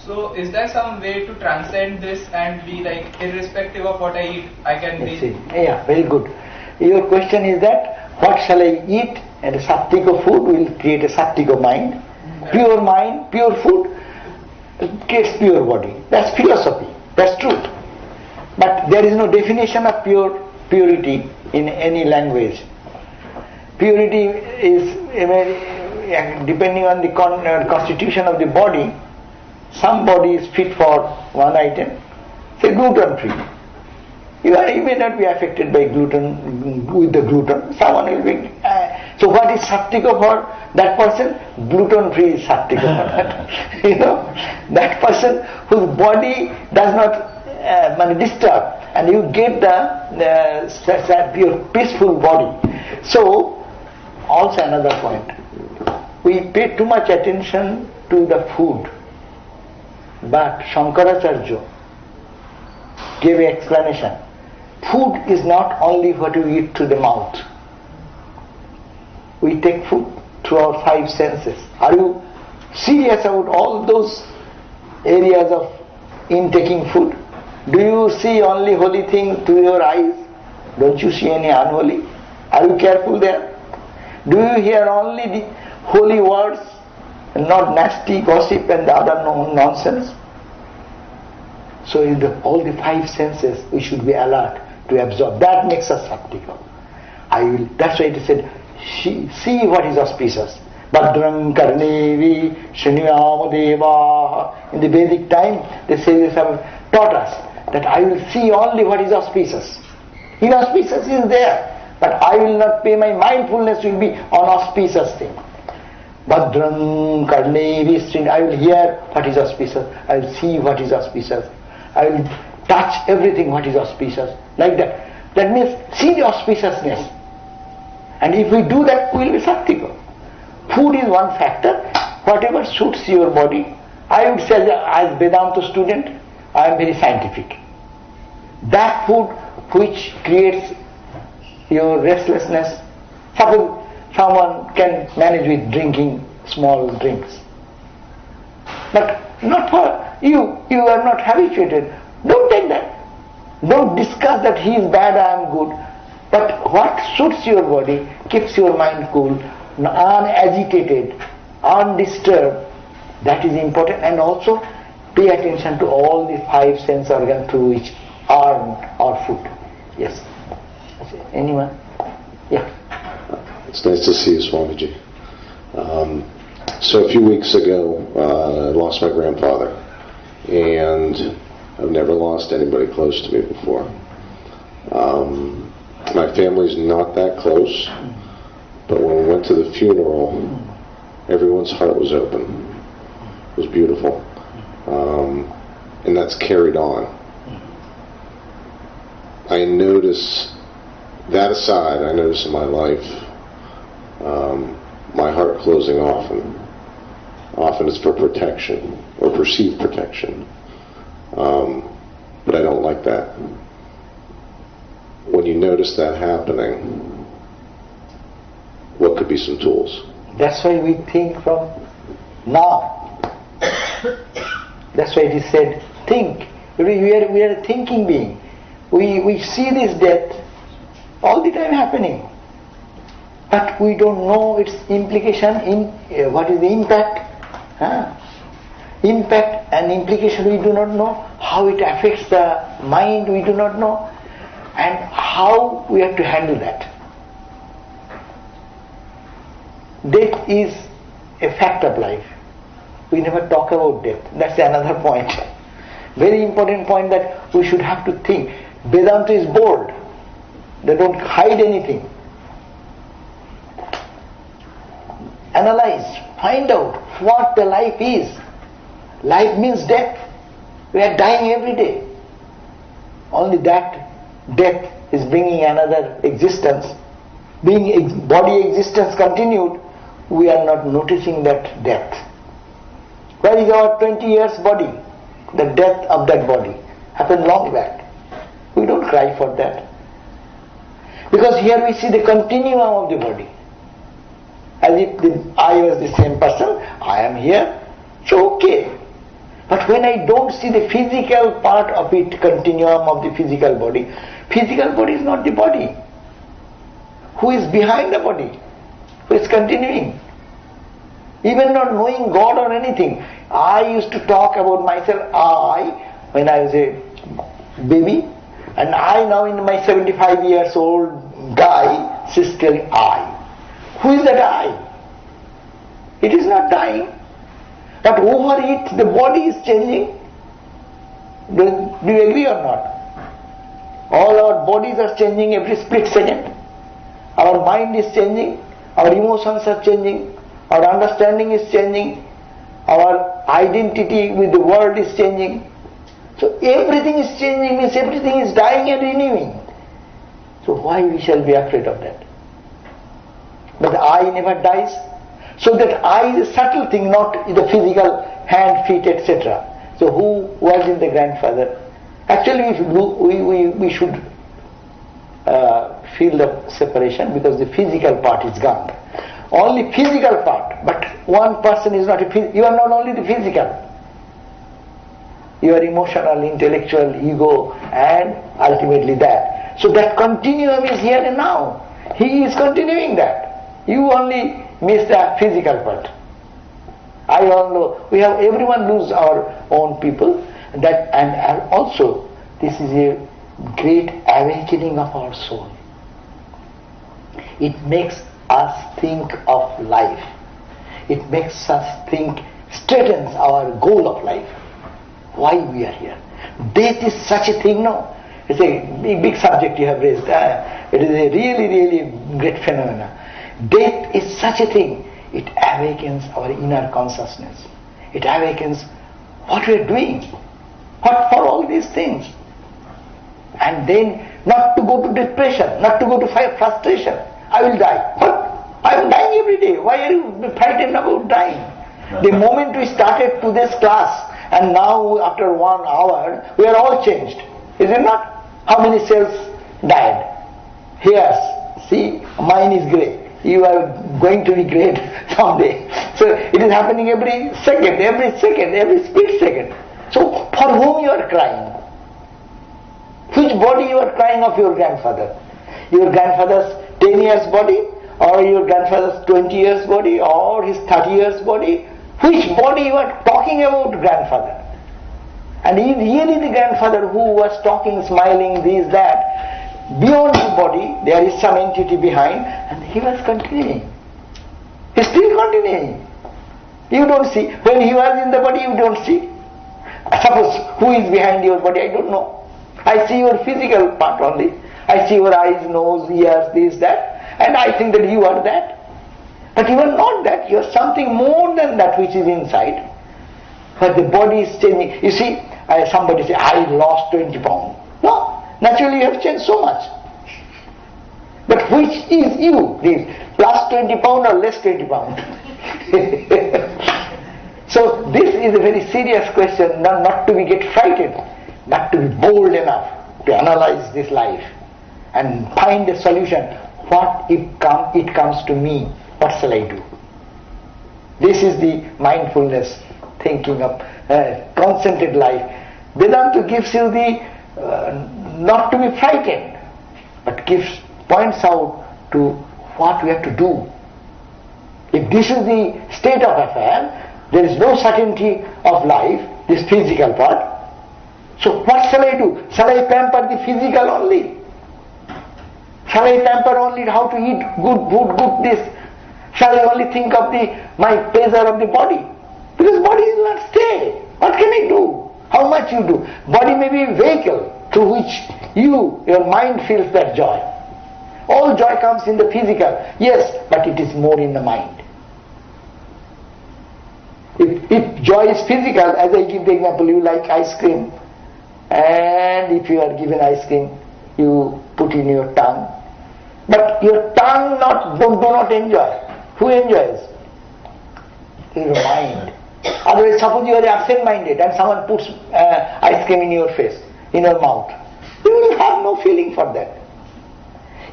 So is there some way to transcend this and be irrespective of what I eat, I can be... Yeah, very good. Your question is that, what shall I eat? And a sattvika food will create a sattvika mind. Pure mind, pure food creates pure body. That's philosophy. That's truth. But there is no definition of purity in any language. Purity is, depending on the constitution of the body, some body is fit for one item, say gluten free. You may not be affected by gluten, with the gluten. Someone will be. So what is sattvika for that person? Gluten free is sattvika for that. That person whose body does not disturb, and you get the pure peaceful body. So also another point. We pay too much attention to the food, but Shankaracharya gave an explanation. Food is not only what we eat through the mouth. We take food through our five senses. Are you serious about all those areas of intaking food? Do you see only holy thing through your eyes? Don't you see any unholy? Are you careful there? Do you hear only the holy words and not nasty gossip and the other nonsense? So all the five senses we should be alert to absorb. That makes us skeptical. That's why it is said, see what is auspicious. Bhadram Karnevi Shriniyamu Deva. In the Vedic time, they say this have taught us that I will see only what is auspicious. Inauspicious is there, but I will not pay. My mindfulness will be on auspicious thing. Bhadram Karnevi Shriniyamu. I will hear what is auspicious. I will see what is auspicious. I will touch everything what is auspicious. Like that. That means see the auspiciousness. And if we do that, we will be skeptical. Food is one factor. Whatever suits your body. I would say as Vedanta student, I am very scientific. That food which creates your restlessness, suppose someone can manage with drinking small drinks. But not for you. You are not habituated. Don't take that. Don't discuss that he is bad, I am good. But what suits your body, keeps your mind cool, unagitated, undisturbed, that is important. And also pay attention to all the five sense organs through which earn our food. Yes. Anyone? Yeah. It's nice to see you, Swamiji. So a few weeks ago, I lost my grandfather, and I've never lost anybody close to me before. My family's not that close, but when we went to the funeral, everyone's heart was open. It was beautiful. And that's carried on. I notice, that aside, I notice in my life, my heart closing often. Often it's for protection, or perceived protection. But I don't like that. When you notice that happening, what could be some tools? That's why we think from now. That's why it is said, think. We are a thinking being. We see this death all the time happening. But we don't know its implication, what is the impact. Impact and implication we do not know. How it affects the mind we do not know. And how we have to handle that. Death is a fact of life. We never talk about death. That's another point. Very important point that we should have to think. Vedanta is bold. They don't hide anything. Analyze, find out what the life is. Life means death. We are dying every day. Only that death is bringing another existence. Being body existence continued, we are not noticing that death. Where is our 20 years body? The death of that body happened long back. We don't cry for that. Because here we see the continuum of the body. As if I was the same person, I am here, so okay. But when I don't see the physical part of it, continuum of the physical body is not the body. Who is behind the body? Who is continuing? Even not knowing God or anything. I used to talk about myself, I, when I was a baby, and I now in my 75 years old guy, still telling I. Who is that I? It is not dying. But over it, the body is changing. Do you agree or not? All our bodies are changing every split second. Our mind is changing. Our emotions are changing. Our understanding is changing. Our identity with the world is changing. So everything is changing, means everything is dying and renewing. So why we shall be afraid of that? But the I never dies. So that I is a subtle thing, not the physical hand, feet, etc. So who was in the grandfather? Actually we should feel the separation because the physical part is gone. Only physical part, but one person is not you are not only the physical. You are emotional, intellectual, ego, and ultimately that. So that continuum is here and now. He is continuing that. You only miss the physical part. I don't know. Everyone lose our own people. that, and also this is a great awakening of our soul. It makes us think of life. It makes us think, straightens our goal of life. Why we are here. Death is such a thing, no? It's a big subject you have raised. It is a really, really great phenomenon. Death is such a thing. It awakens our inner consciousness. It awakens what we are doing. What for all these things. And then not to go to depression, not to go to frustration. I will die. But I am dying every day. Why are you frightened about dying? The moment we started to this class, and now after 1 hour, we are all changed. Is it not? How many cells died? Here, see, mine is grey. You are going to be great someday. So it is happening every second, every split second. So for whom you are crying? Which body you are crying of your grandfather? Your grandfather's 10 years body, or your grandfather's 20 years body, or his 30 years body? Which body you are talking about, grandfather? And he really the grandfather who was talking, smiling, this, that, beyond the body, there is some entity behind, and he was continuing. He is still continuing. You don't see. When he was in the body, you don't see. Suppose, who is behind your body? I don't know. I see your physical part only. I see your eyes, nose, ears, this, that, and I think that you are that. But you are not that. You are something more than that which is inside. But the body is changing. You see, somebody say, I lost 20 pounds. No, naturally you have changed so much. But which is you? This plus 20 pounds or less 20 pounds? So this is a very serious question, not to be get frightened, but to be bold enough to analyze this life and find a solution. What if it comes to me? What shall I do? This is the mindfulness, thinking of concentrated life. Vedanta gives you the not to be frightened, but points out to what we have to do. If this is the state of affair, there is no certainty of life, this physical part. So what shall I do? Shall I pamper the physical only? Shall I pamper only how to eat good this? Shall I only think of my pleasure of the body? Because body will not stay. What can I do? How much you do? Body may be a vehicle through which your mind feels that joy. All joy comes in the physical. Yes, but it is more in the mind. If joy is physical, as I give the example, you like ice cream, and if you are given ice cream, you put in your tongue. But your tongue do not enjoy. Who enjoys? Your mind. Otherwise, suppose you are absent-minded and someone puts ice cream in your face, in your mouth. You will have no feeling for that.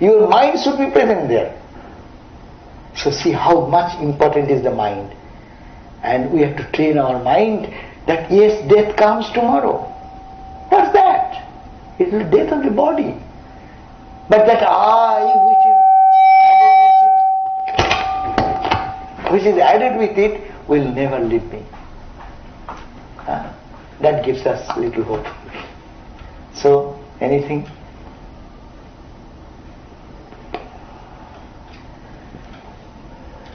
Your mind should be present there. So see how much important is the mind. And we have to train our mind that yes, death comes tomorrow. What's that? It is the death of the body. But that I which is added with it will never leave me. That gives us little hope. So, anything?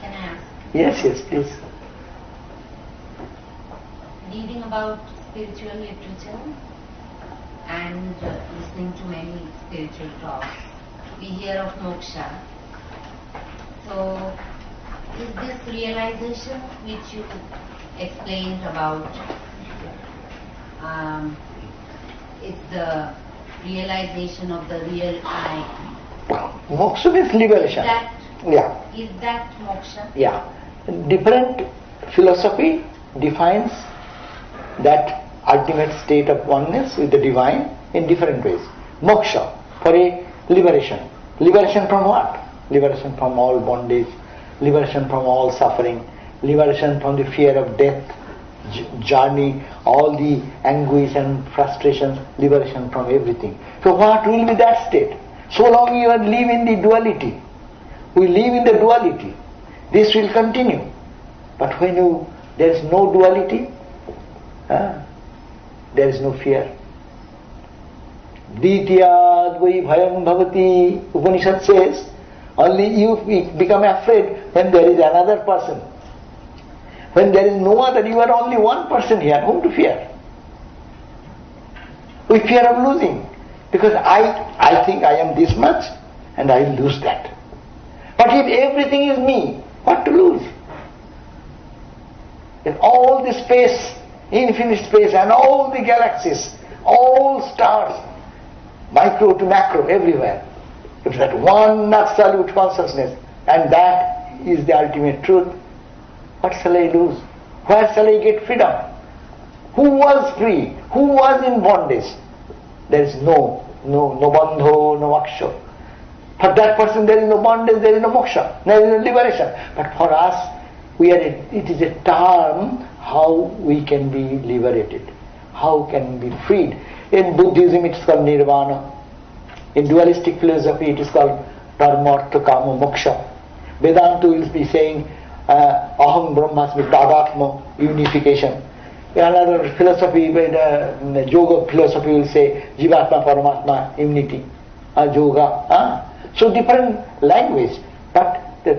Can I ask? Yes, please. Reading about spiritual literature and listening to many spiritual talks, we hear of moksha. So, is this realization which you explained about, it's the realization of the real I? Moksha means liberation. Is that moksha? Yeah. Different philosophy defines that ultimate state of oneness with the divine in different ways. Moksha, for a liberation. Liberation from what? Liberation from all bondage, liberation from all suffering, liberation from the fear of death, journey, all the anguish and frustrations, liberation from everything. So what will be that state? So long you live in the duality. We live in the duality. This will continue. But when there is no duality, there is no fear. Dityad vai bhayam bhavati, Upanishad says, only you become afraid when there is another person. When there is no other, you are only one person here, whom to fear? We fear of losing, because I think I am this much and I will lose that. But if everything is me, what to lose? If all the space, infinite space and all the galaxies, all stars, micro to macro, everywhere, if that one absolute consciousness, and that is the ultimate truth, what shall I lose? Where shall I get freedom? Who was free? Who was in bondage? There is no bandho, no moksha. For that person there is no bondage, there is no moksha, there is no liberation. But for us, it is a term how we can be liberated, how can we be freed. In Buddhism it is called nirvana. In dualistic philosophy it is called dharma, artha, kama, moksha. Vedanta will be saying aham brahmasmi, tadatma, unification. Another philosophy, the yoga philosophy will say jivatma, paramatma, unity, yoga. So different language, but the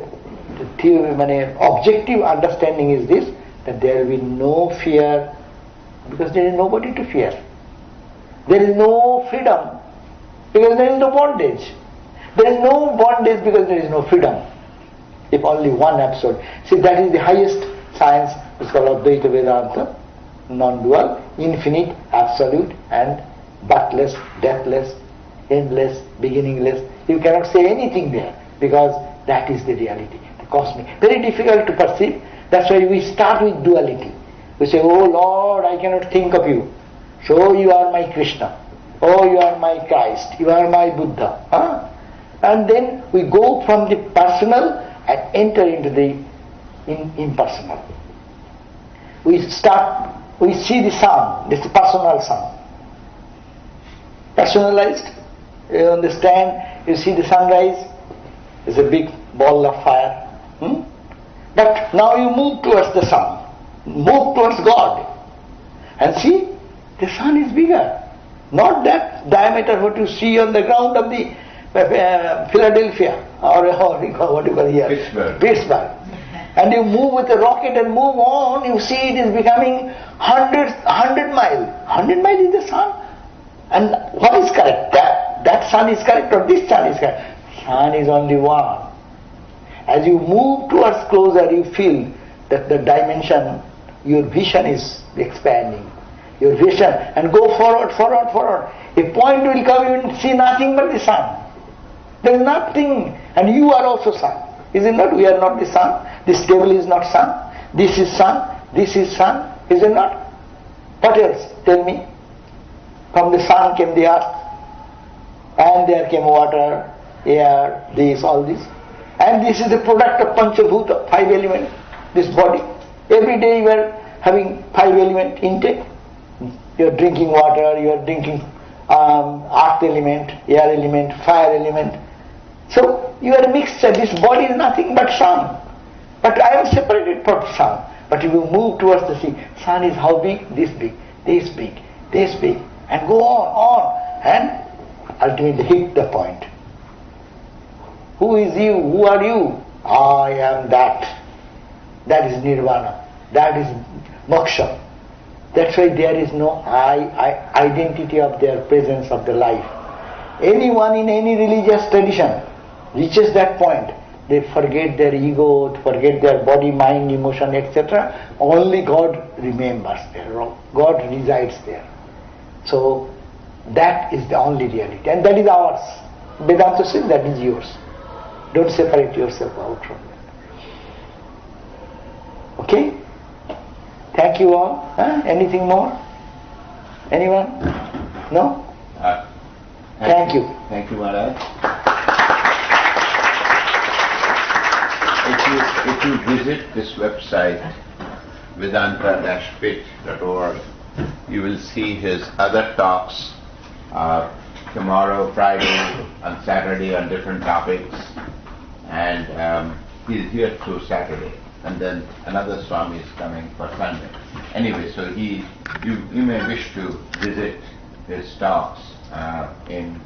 objective understanding is this, that there will be no fear, because there is nobody to fear. There is no freedom, because there is no bondage. There is no bondage because there is no freedom. If only one absolute. See, that is the highest science, it's called Advaita Vedanta, non-dual, infinite, absolute, and birthless, deathless, endless, beginningless. You cannot say anything there, because that is the reality, the cosmic. Very difficult to perceive. That's why we start with duality. We say, oh Lord, I cannot think of you. So you are my Krishna. Oh, you are my Christ. You are my Buddha. And then we go from the personal and enter into the impersonal. We see the sun, this personal sun. Personalized. You understand? You see the sunrise, it's a big ball of fire. But now you move towards the sun, move towards God, and see, the sun is bigger. Not that diameter what you see on the ground of the Philadelphia, or what do you call here? Pittsburgh. And you move with a rocket and move on, you see it is becoming 100 miles. 100 miles is the sun. And what is correct? That sun is correct, or this sun is correct? Sun is only one. As you move towards closer, you feel that the dimension, your vision is expanding. Your vision, and go forward. A point will come, you will see nothing but the sun. There is nothing, and you are also sun. Is it not? We are not the sun. This table is not sun. This is sun. This is sun. Is it not? What else? Tell me. From the sun came the earth, and there came water, air, this, all this. And this is the product of Panchabhuta, 5 elements, this body. Every day you are having 5 element intake. You are drinking water, you are drinking earth element, air element, fire element. So you are a mixture. This body is nothing but sun. But I am separated from sun. But if you move towards the sea, sun is how big? This big, this big, this big. And go on, and ultimately hit the point. Who is you? Who are you? I am that. That is nirvana. That is moksha. That's why there is no identity of their presence of the life. Anyone in any religious tradition reaches that point, they forget their ego, forget their body, mind, emotion, etc. Only God remembers there. God resides there. So that is the only reality, and that is ours. Vedanta says that is yours. Don't separate yourself out from that. Okay? Thank you all. Anything more? Anyone? No? Thank you. Thank you, Maharaj. If you visit this website, vedanta-pitch.org, you will see his other talks tomorrow, Friday, and Saturday on different topics. And he's here through Saturday. And then another Swami is coming for Sunday. anyway, so you may wish to visit his talks in